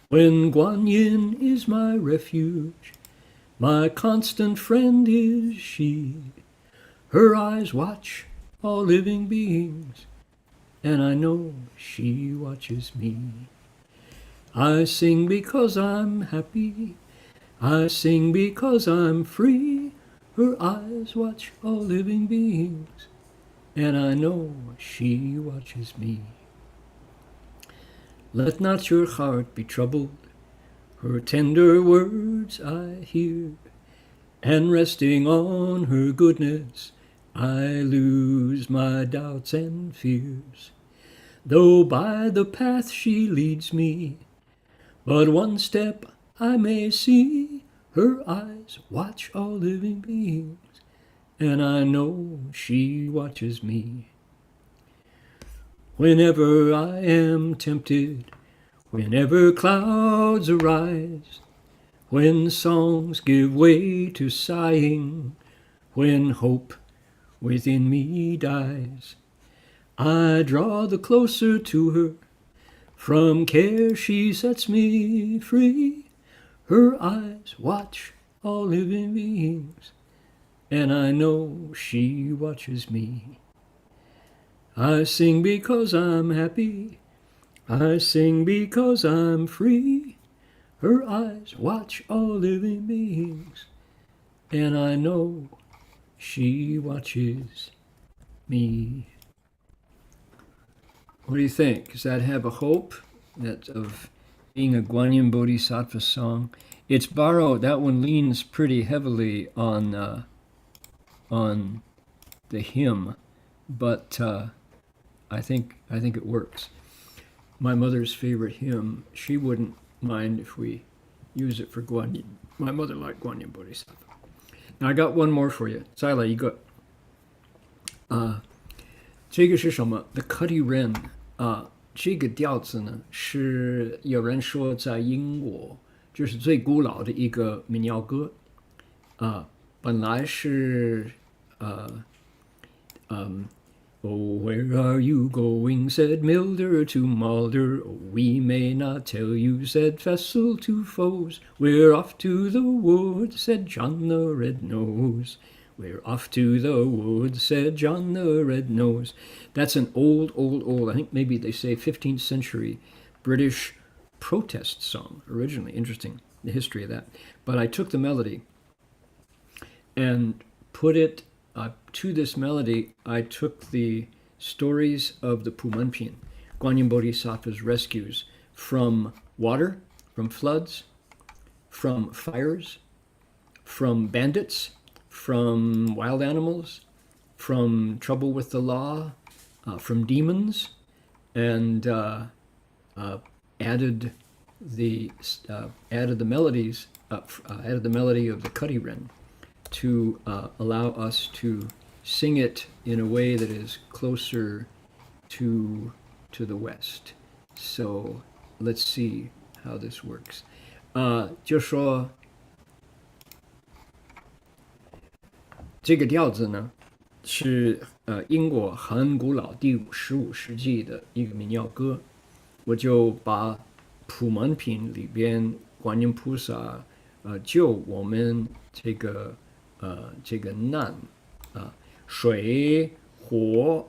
When Guan Yin is my refuge, my constant friend is she. Her eyes watch all living beings, and I know she watches me. I sing because I'm happy, I sing because I'm free. Her eyes watch all living beings, and I know she watches me. Let not your heart be troubled, Her tender words I hear, and resting on her goodness, I lose my doubts and fears. Though by the path she leads me, but one step I may see, her eyes watch all living beings, and I know she watches me. Whenever I am tempted, whenever clouds arise, when songs give way to sighing, when hope within me dies, I draw the closer to her. From care she sets me free. Her eyes watch all living beings, and I know she watches me. I sing because I'm happy. I sing because I'm free. Her eyes watch all living beings, and I know she watches me. What do you think? Does that have a hope that of being a Guanyin Bodhisattva song? It's borrowed. That one leans pretty heavily on the hymn, but I think it works. My mother's favorite hymn. She wouldn't mind if we use it for Guanyin. My mother liked Guanyin Bodhisattva. Now I got one more for you. 再来一个。这个是什么 ？The Cuddy Wren 这个调子呢，是有人说在英国就是最古老的一个民谣歌本来是Oh, where are you going, said Milder to Mulder. Oh, we may not tell you, said Fessel to Foes. We're off to the woods, said John the Red-Nosed. We're off to the woods, said John the Red-Nosed. That's an old, I think maybe they say 15th century British protest song originally. Interesting, the history of that. But I took the melody and put it to this melody. I took the stories of the Pumanpin, Guanyin Bodhisattva's rescues from water, from floods, from fires, from bandits, from wild animals, from trouble with the law, from demons, and added the melodies, added the melody of the Cuddy Wren to allow us to sing it in a way that is closer to the West. So let's see how this works. 就说这个调子呢，是英国很古老第15世纪的一个民谣歌，我就把普门品里边观音菩萨救我们这个难水火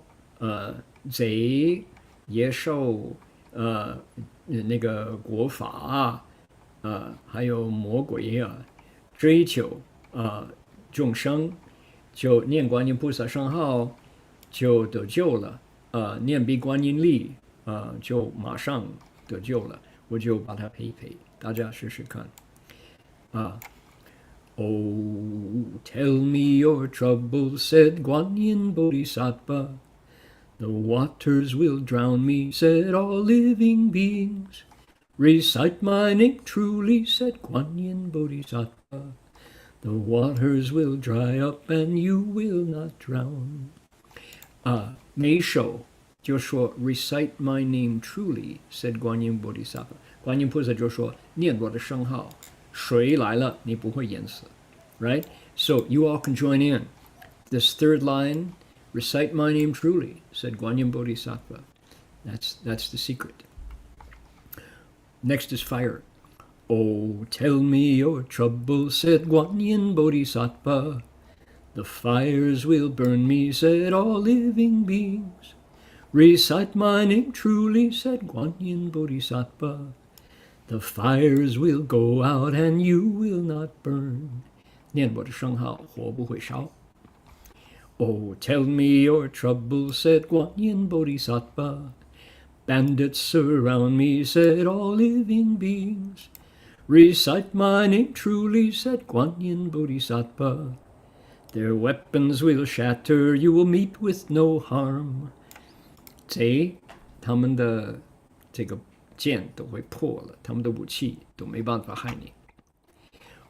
贼野兽那个国法还有魔鬼追求众生，就念观音菩萨圣号就得救了念彼观音力就马上得救了，我就把它配一配，大家试试看Oh, tell me your troubles, said Guanyin Bodhisattva. The waters will drown me, said all living beings. Recite my name truly, said Guanyin Bodhisattva. The waters will dry up and you will not drown. 每一首就说 Recite my name truly, said Guanyin Bodhisattva. 观音菩萨就说念我的圣号，水来了你不会淹死 right? So you all can join in. This third line, recite my name truly, said Guanyin Bodhisattva. That's the secret. Next is fire. Oh, tell me your trouble, said Guanyin Bodhisattva. The fires will burn me, said all living beings. Recite my name truly, said Guanyin Bodhisattva. The fires will go out and you will not burn. 念我的圣号，火不会烧。Oh, tell me your trouble, said Guanyin Bodhisattva. Bandits surround me, said all living beings. Recite my name truly, said Guan Yin Bodhisattva. Their weapons will shatter, you will meet with no harm. 贼，他们的这个剑都会破了，他们的武器都没办法害你。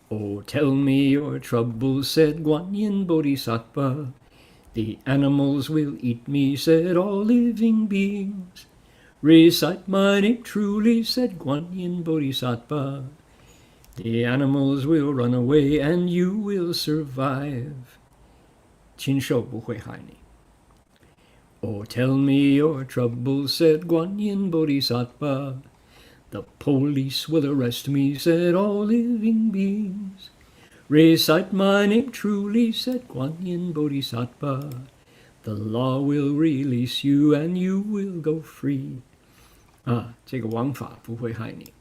Oh, tell me your troubles, said Guan Yin Bodhisattva. The animals will eat me, said all living beings. Recite my name truly, said Guan Yin Bodhisattva. The animals will run away and you will survive. 禽兽不会害你。Oh, tell me your troubles, said Guan Yin Bodhisattva. The police will arrest me, said all living beings. Recite my name truly, said Guan Yin Bodhisattva. The law will release you and you will go free. 这个王法不会害你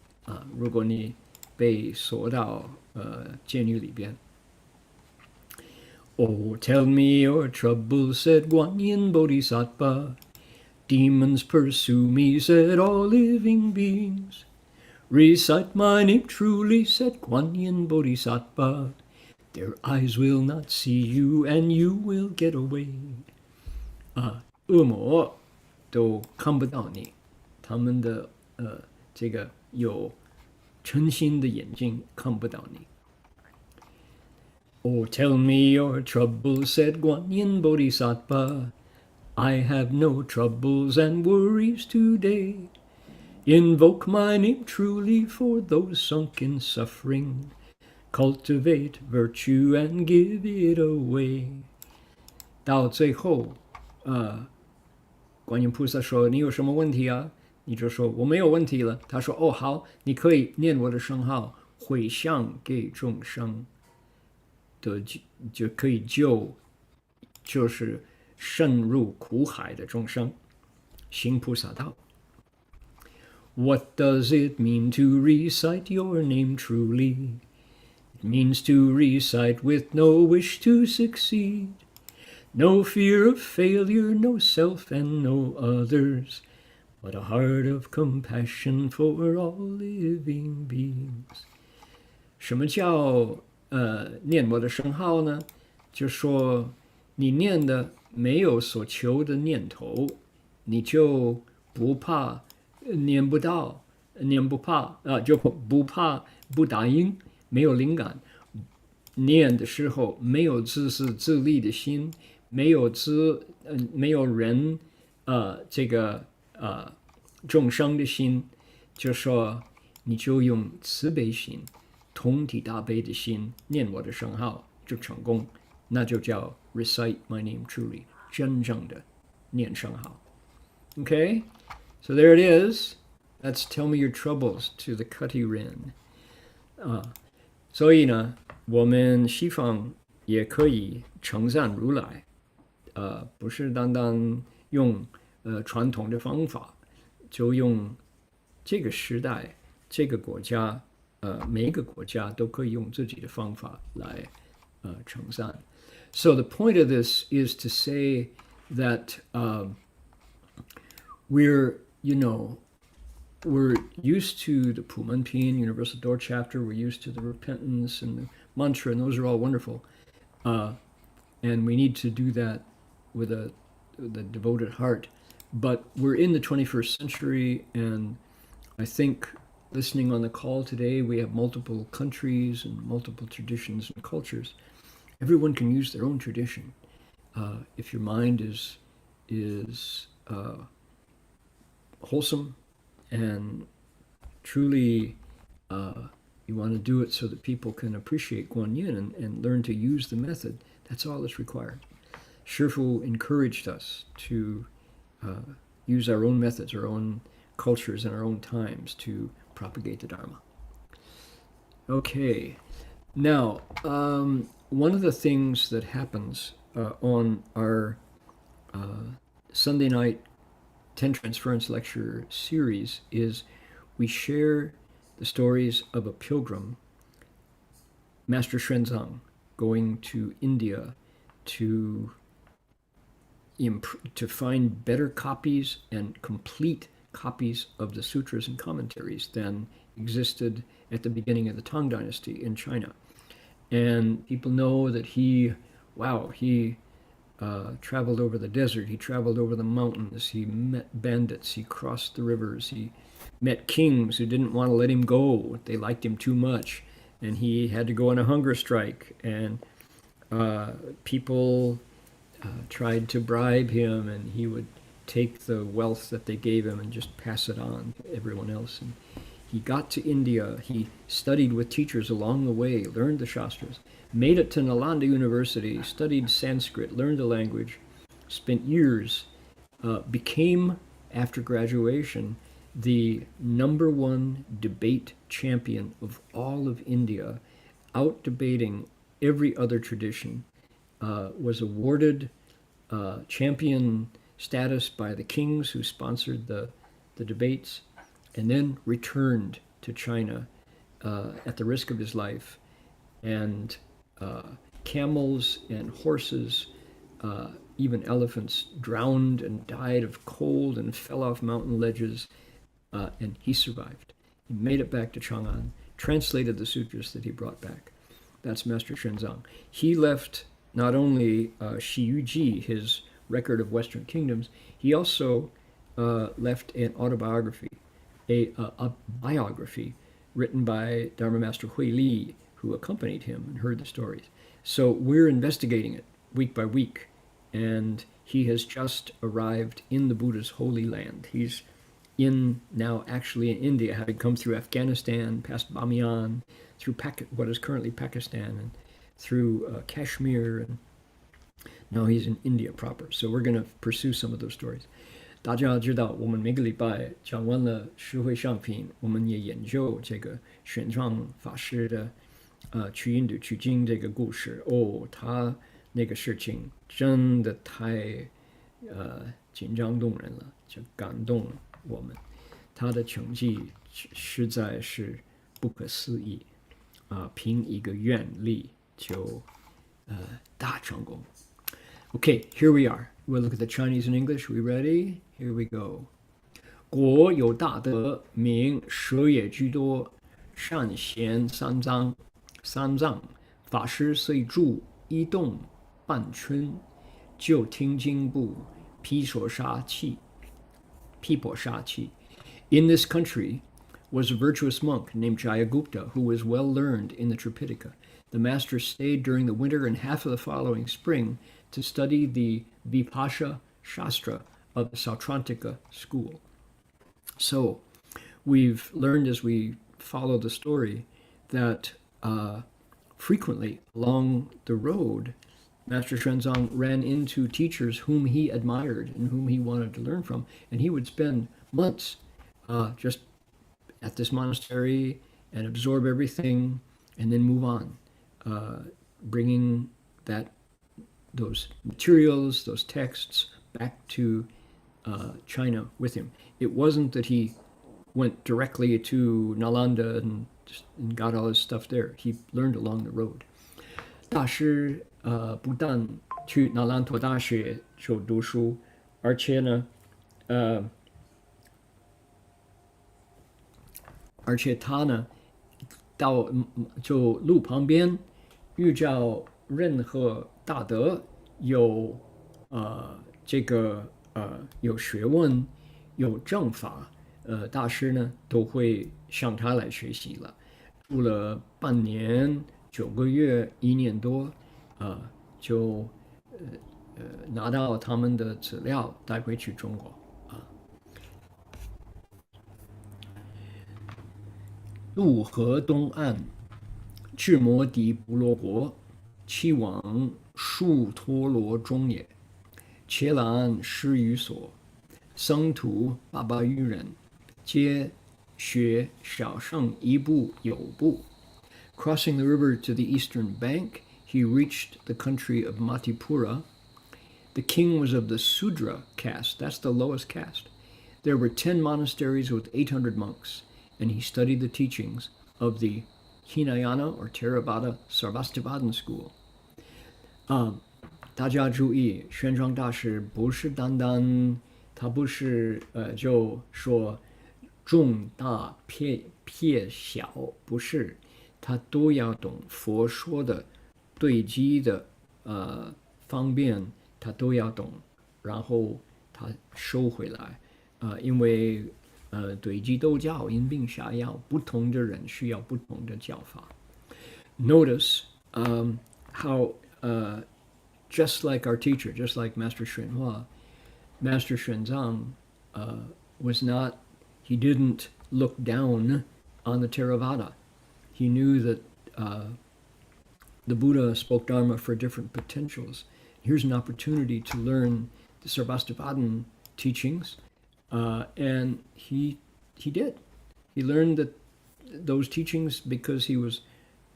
如果你被锁到监狱里边。Oh, tell me your troubles, said Guan Yin Bodhisattva. Demons pursue me, said all living beings. Recite my name truly, said Guan Yin Bodhisattva. Their eyes will not see you, and you will get away. 恶魔都看不到你，他们的这个有诚心的眼睛看不到你。Oh, tell me your troubles, said Guan Yin Bodhisattva. I have no troubles and worries today. Invoke my name truly for those sunk in suffering. Cultivate virtue and give it away. 到最后，观音菩萨说：“你有什么问题啊？”你就说：“我没有问题了。”他说：“哦，好，你可以念我的圣号，回向给众生，就可以就是深入苦海的众生，行菩萨道。” What does it mean to recite your name truly? It means to recite with no wish to succeed. No fear of failure, no self and no others, but a heart of compassion for all living beings. 什么叫念我的圣号呢？就说你念的没有所求的念头，你就不怕念不到，就不怕不答应，没有灵感。念的时候没有自私自利的心，没有人众生的心，就说你就用慈悲心、同体大悲的心念我的圣号就成功，那就叫 recite my name truly， 真正的念圣号。Okay, so there it is. That's tell me your troubles to the Kati Rin. 所以呢，我们西方也可以称赞如来，不是单单用传统的方法，就用这个时代、这个国家，每一个国家都可以用自己的方法来称赞。So the point of this is to say that we're used to the Pumanpin, Universal Door Chapter. We're used to the repentance and the mantra, and those are all wonderful. And we need to do that with a devoted heart. But we're in the 21st century, and I think listening on the call today, we have multiple countries and multiple traditions and cultures. Everyone can use their own tradition. If your mind is wholesome and truly you want to do it so that people can appreciate Guan Yin and learn to use the method, that's all that's required. Shifu encouraged us to use our own methods, our own cultures, and our own times to propagate the Dharma. Okay, now one of the things that happens on our Sunday night Ten Transferences lecture series is we share the stories of a pilgrim, Master Xuanzang, going to India to find better copies and complete copies of the sutras and commentaries than existed at the beginning of the Tang Dynasty in China. And people know that he traveled over the desert, he traveled over the mountains, he met bandits, he crossed the rivers, he met kings who didn't want to let him go. They liked him too much, and he had to go on a hunger strike. And people tried to bribe him, and he would take the wealth that they gave him and just pass it on to everyone else. And he got to India, he studied with teachers along the way, learned the Shastras, made it to Nalanda University, studied Sanskrit, learned the language, spent years, became, after graduation, the #1 debate champion of all of India, out debating every other tradition, was awarded champion status by the kings who sponsored the debates, and then returned to China at the risk of his life. And camels and horses, even elephants, drowned and died of cold and fell off mountain ledges, and he survived. He made it back to Chang'an, translated the sutras that he brought back. That's Master Xuanzang. He left not only Shi Yu Ji, his record of Western kingdoms, he also left an autobiography, a biography written by Dharma Master Hui Li, who accompanied him and heard the stories. So we're investigating it week by week, and he has just arrived in the Buddha's holy land. He's now actually in India, having come through Afghanistan, past Bamiyan, through what is currently Pakistan, and through Kashmir, and now he's in India proper. So we're going to pursue some of those stories. 大家知道，我们每个礼拜讲完了十回上品，我们也研究这个玄奘法师的去印度取经这个故事。他那个事情真的太紧张动人了，就感动我们。他的成绩实在是不可思议凭一个愿力就大成功。Okay, here we are. We'll look at the Chinese and English. We ready? Here we go. 国有大德，名舍也居多，善贤三藏。法师虽著一动半春，就听经部，披所杀气。In this country was a virtuous monk named Jayagupta, who was well learned in the Tripitaka. The master stayed during the winter and half of the following spring to study the Vipasha Shastra of the Sautrantika school. So we've learned as we follow the story that frequently along the road, Master Xuanzang ran into teachers whom he admired and whom he wanted to learn from, and he would spend months just at this monastery and absorb everything and then move on, bringing those materials, those texts back to China with him. It wasn't that he went directly to Nalanda and got all his stuff there. He learned along the road. 大师不但去那兰陀大学就读书，而且他呢到就路旁边遇到任何大德有有学问有正法，大师呢都会向他来学习了。住了半年、9个月、1年多，就拿到他们的资料带回去中国渡河东岸，至摩底部落国，其往树陀罗中也。伽蓝10余所，僧徒800余人，皆学小乘一部有部。Crossing the river to the eastern bank, he reached the country of Matipura. The king was of the Sudra caste, that's the lowest caste. There were 10 monasteries with 800 monks, and he studied the teachings of the Hinayana or Theravada Sarvastivadin school. 大家注意，玄奘大师不是单单他不是就说重大撇小，不是，他都要懂佛说的对机的方便，他都要懂，然后他收回来，因为对机斗教因病下药，不同的人需要不同的教法。Notice how just like our teacher, just like Master Xuanhua, Master Xuanzang was not, he didn't look down on the Theravada. He knew that the Buddha spoke Dharma for different potentials. Here's an opportunity to learn the Sarvastivadin teachings, and he did. He learned those teachings because he was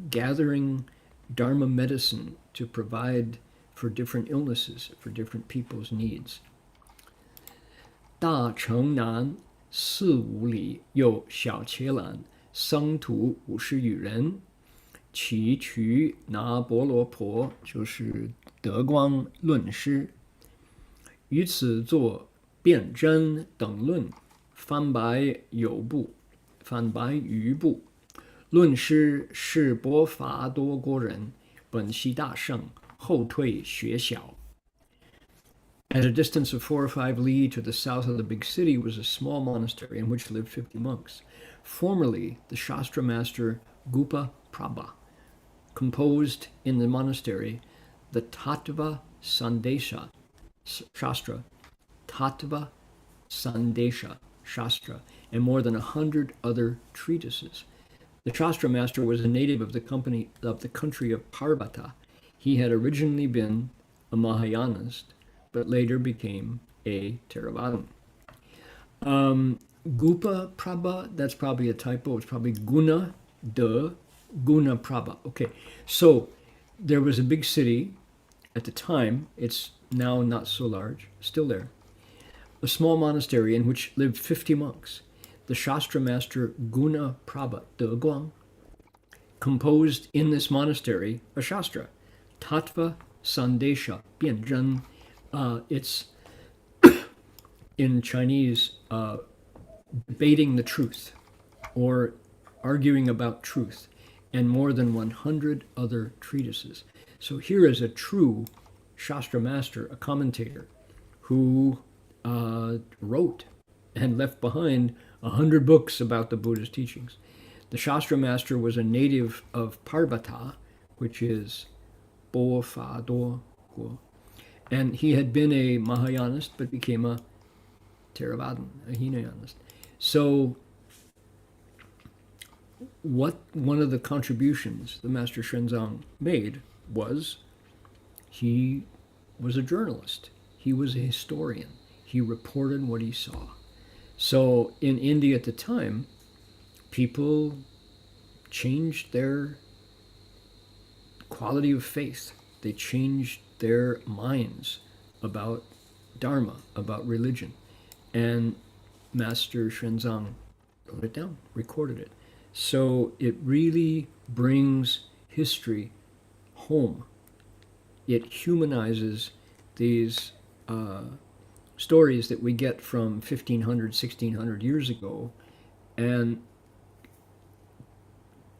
gathering Dharma medicine to provide for different illnesses, for different people's needs. 大城南4、5里有小伽蓝，僧徒50余人，其取拿波罗婆，就是德光论师，于此作辩真等论，翻白余部。论师是波伐多国人，本系大圣，后退学小。At a distance of 4 or 5 li to the south of the big city was a small monastery in which lived 50 monks. Formerly, the Shastra master Gupa Prabha composed in the monastery the Tattva Sandesha Shastra, Tattva Sandesha Shastra, and more than 100 other treatises. The Shastra master was a native of the country of Parvata. He had originally been a Mahayanist, but later became a Theravadan. Gupa Prabha, that's probably a typo. It's probably Guna Prabha. Okay, so there was a big city at the time. It's now not so large, still there. A small monastery in which lived 50 monks. The Shastra master Guna Prabha, De Guang, composed in this monastery a Shastra, Tattva Sandesha Bian Zhen. It's in Chinese debating the truth or arguing about truth, and more than 100 other treatises. So here is a true Shastra master, a commentator, who wrote and left behind 100 books about the Buddha's teachings. The Shastra master was a native of Parvata, which is Bo Fa Do Guo. And he had been a Mahayanist, but became a Theravadan, a Hinayanist. So one of the contributions the Master Xuanzang made was he was a journalist. He was a historian. He reported what he saw. So in India at the time, people changed their quality of faith. They changed their minds about Dharma, about religion. And Master Xuanzang wrote it down, recorded it. So it really brings history home. It humanizes these stories that we get from 1500, 1600 years ago, and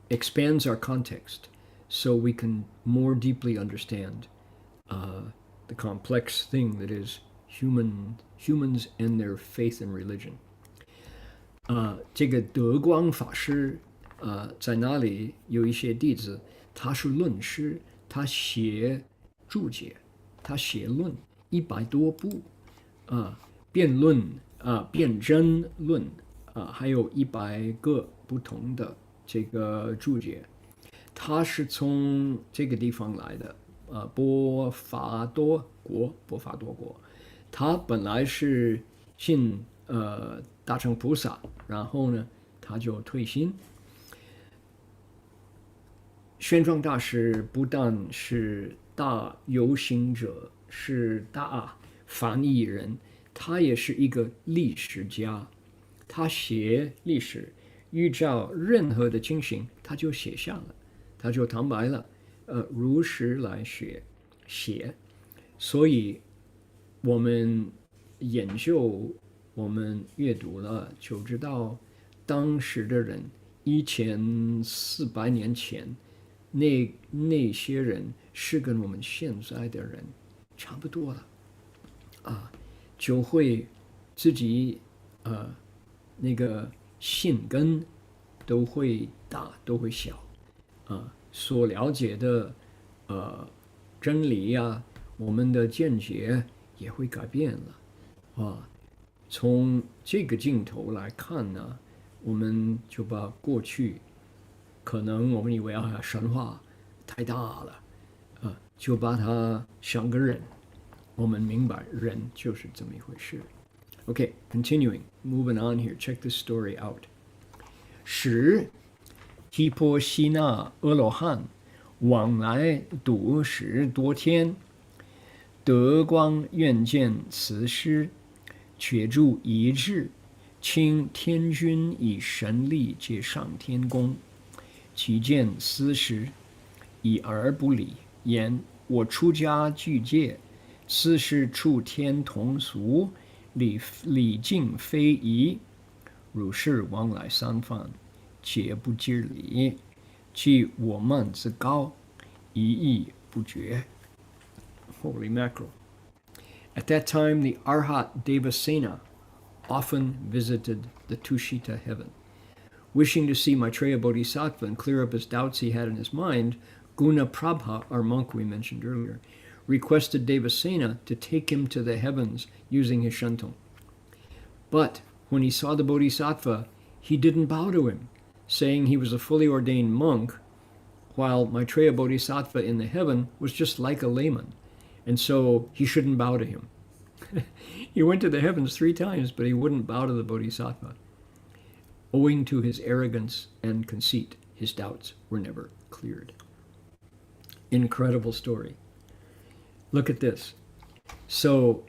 expands our context so we can more deeply understand the complex thing that is humans and their faith and religion. 这个德光法师在那里有一些弟子，他是论师，他写注解，他写论100多部，辩论辩真论，还有100个不同的这个注解。他是从这个地方来的，波伐多国。他本来是信大乘菩萨，然后呢，他就退心。玄奘大师不但是大游行者，是大翻译人，他也是一个历史家。他写历史，遇到任何的情形，他就写下了，他就坦白了，如实来写。所以我们研究，我们阅读了，就知道当时的人1400年前，那些人是跟我们现在的人差不多了，就会自己那个心根都会大，都会小，所了解的真理呀，我们的见解也会改变了，从这个镜头来看呢，我们就把过去可能我们以为神话太大了，就把它像个人，我们明白人就是这么一回事。Okay, continuing, moving on here. Check this story out. 使提婆西那阿罗汉往来度10多天，德光愿见此师，却住一日，请天君以神力接上天宫。其见斯时，已而不理，言：我出家具戒，此事处天同俗，礼敬非宜。如是往来3番，皆不知礼，其我慢自高，一意不觉。Holy mackerel. At that time, the Arhat Devasena often visited the Tushita heaven. Wishing to see Maitreya Bodhisattva and clear up his doubts he had in his mind, Guna Prabha, our monk we mentioned earlier, requested Devasena to take him to the heavens using his shantung. But when he saw the Bodhisattva, he didn't bow to him, saying he was a fully ordained monk, while Maitreya Bodhisattva in the heaven was just like a layman, and so he shouldn't bow to him. He went to the heavens 3 times, but he wouldn't bow to the Bodhisattva. Owing to his arrogance and conceit, his doubts were never cleared. Incredible story. Look at this. So,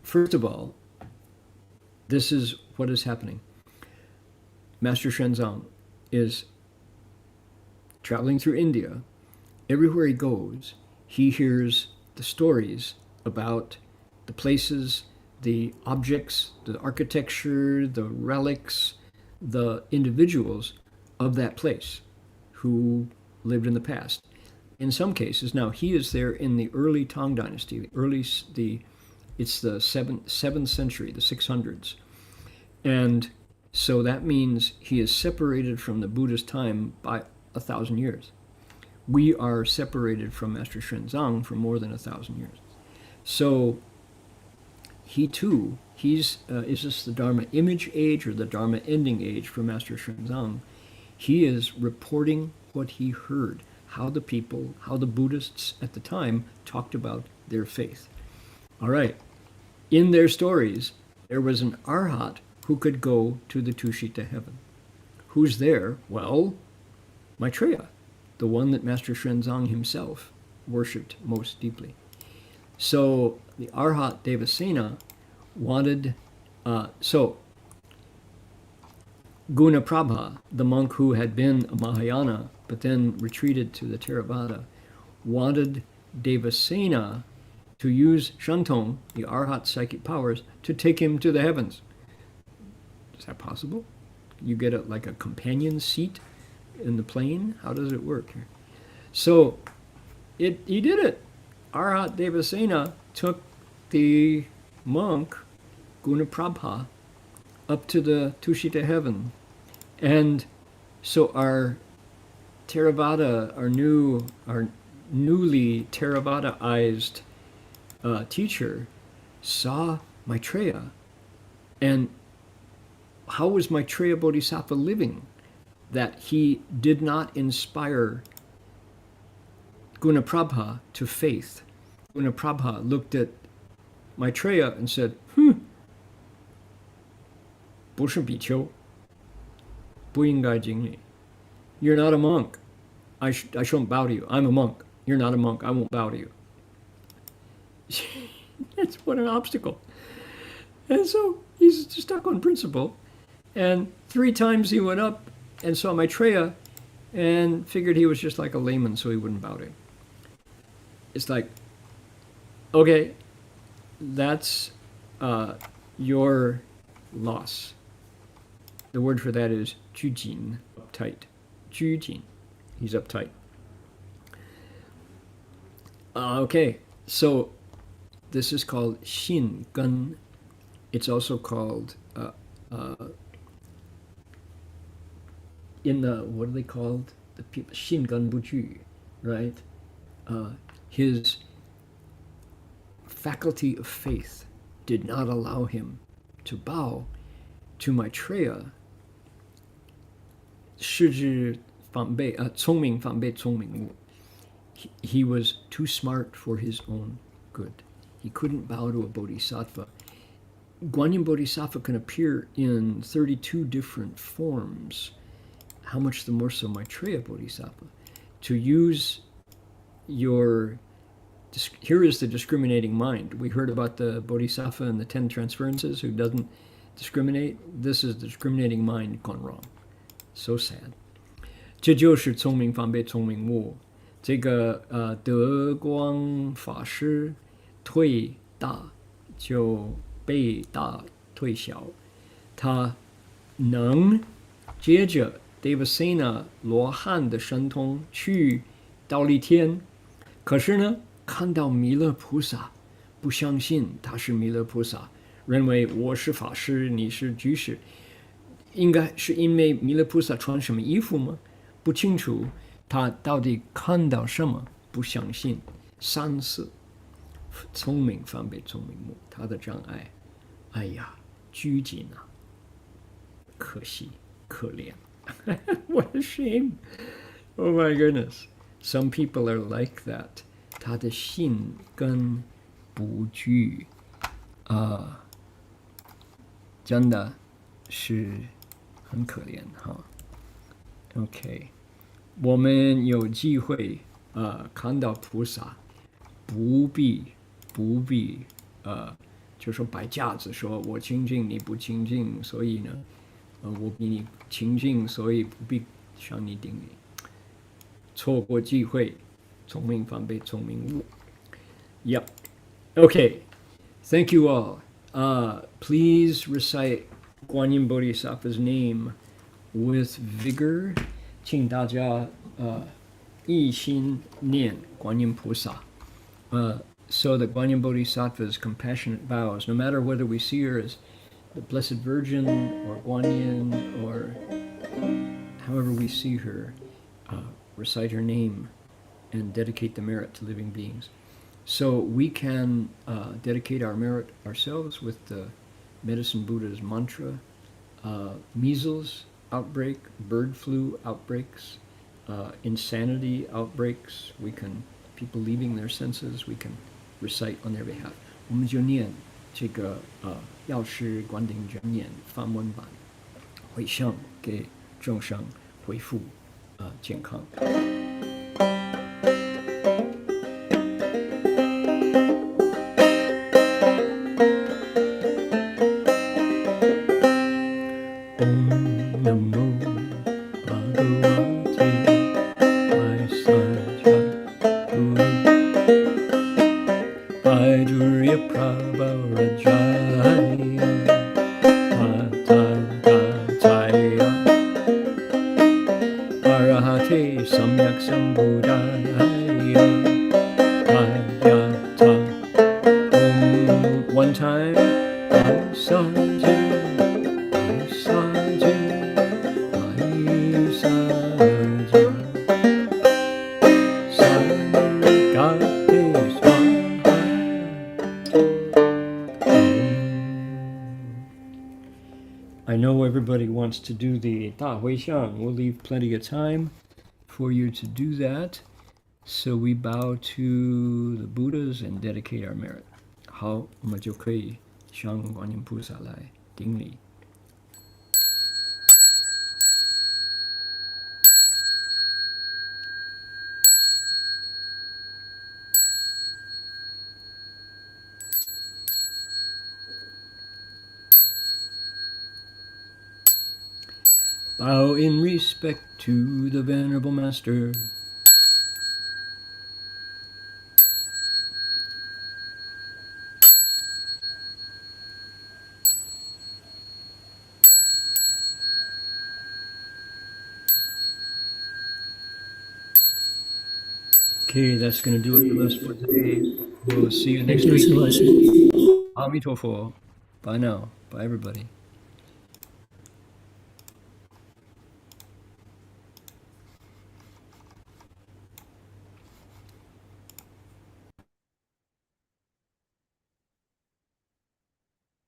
first of all, this is what is happening. Master Shenzong is traveling through India. Everywhere he goes, he hears the stories about the places, the objects, the architecture, the relics, the individuals of that place who lived in the past. In some cases, now he is there in the early Tang Dynasty, it's the 7th century, the 600s. And so that means he is separated from the Buddha's time by 1,000 years. We are separated from Master Shenzong for more than 1,000 years. So he too, is this the Dharma image age or the Dharma ending age for Master Shenzong? He is reporting what he heard, how the Buddhists at the time talked about their faith. All right, in their stories, there was an Arhat who could go to the Tushita heaven. Who's there? Well, Maitreya, the one that Master Shenzong himself worshipped most deeply. So the Arhat Devasena wanted, so Guna Prabha, the monk who had been a Mahayana but then retreated to the Theravada, wanted Devasena to use Shantong, the Arhat psychic powers, to take him to the heavens. Is that possible? You get like a companion seat in the plane? How does it work? So he did it. Arhat Devasena took the monk, Guna Prabha, up to the Tushita heaven. And so our Theravada, our newly Theravadaized teacher saw Maitreya. And how was Maitreya Bodhisattva living that he did not inspire Guna Prabha to faith? Guna Prabha looked at Maitreya and said, 不是比丘，不应该敬礼。You're not a monk. I shouldn't bow to you. I'm a monk. You're not a monk. I won't bow to you. That's what an obstacle. And so he's stuck on principle. And 3 times he went up and saw Maitreya and figured he was just like a layman, so he wouldn't bow to him. It's like, okay, that's your loss. The word for that is 拘谨, uptight. 拘谨, he's uptight. Okay, so this is called 信根. It's also called in the, what are they called? The people 信根不具, right? His faculty of faith did not allow him to bow to Maitreya. 失智反被聪明反被聪明误. He was too smart for his own good. He couldn't bow to a bodhisattva. Guanyin Bodhisattva can appear in 32 different forms. How much the more so Maitreya Bodhisattva? To use your... Here is the discriminating mind. We heard about the Bodhisattva and the 10 Transferences who doesn't discriminate. This is the discriminating mind gone wrong. So sad. 这就是聪明反被聪明误。这个德光法师退大就被大退小，他能接着 Devasena 罗汉的神通去忉利天，可是呢，看到弥勒菩萨，不相信他是弥勒菩萨，认为我是法师，你是居士，应该是因为弥勒菩萨穿什么衣服吗？不清楚。他到底看到什么？不相信。三次，聪明反被聪明误，他的障碍，哎呀，拘谨啊，可惜，可怜。What a shame! Oh my goodness! Some people are like that. 他的信根不具真的是很可怜哈。OK。我们有机会看到菩萨，不必就说摆架子说我清净你不清净，所以呢我比你清净，所以不必向你顶礼。错过机会，聪明反被聪明误。Yep. Okay. Thank you all. Please recite Guanyin Bodhisattva's name with vigor. 请大家一心念观音菩萨 so that Guanyin Bodhisattva's compassionate vows, no matter whether we see her as the Blessed Virgin or Guanyin or however we see her, recite her name and dedicate the merit to living beings. So we can dedicate our merit ourselves with the Medicine Buddha's mantra, measles outbreak, bird flu outbreaks, insanity outbreaks. We can, people leaving their senses, we can recite on their behalf. 我们就念这个药师观顶真言梵文版，回向给众生恢复健康。One time, I know everybody wants to do the 大回向. We'll leave plenty of time for you to do that. So we bow to the Buddhas and dedicate our merit. 好，我们就可以向观音菩萨来顶礼。Bow in respect to the Venerable Master. Okay, that's going to do it for us for today. We'll see you next Thank you, week. 师父。阿弥陀佛. Bye now. Bye, everybody.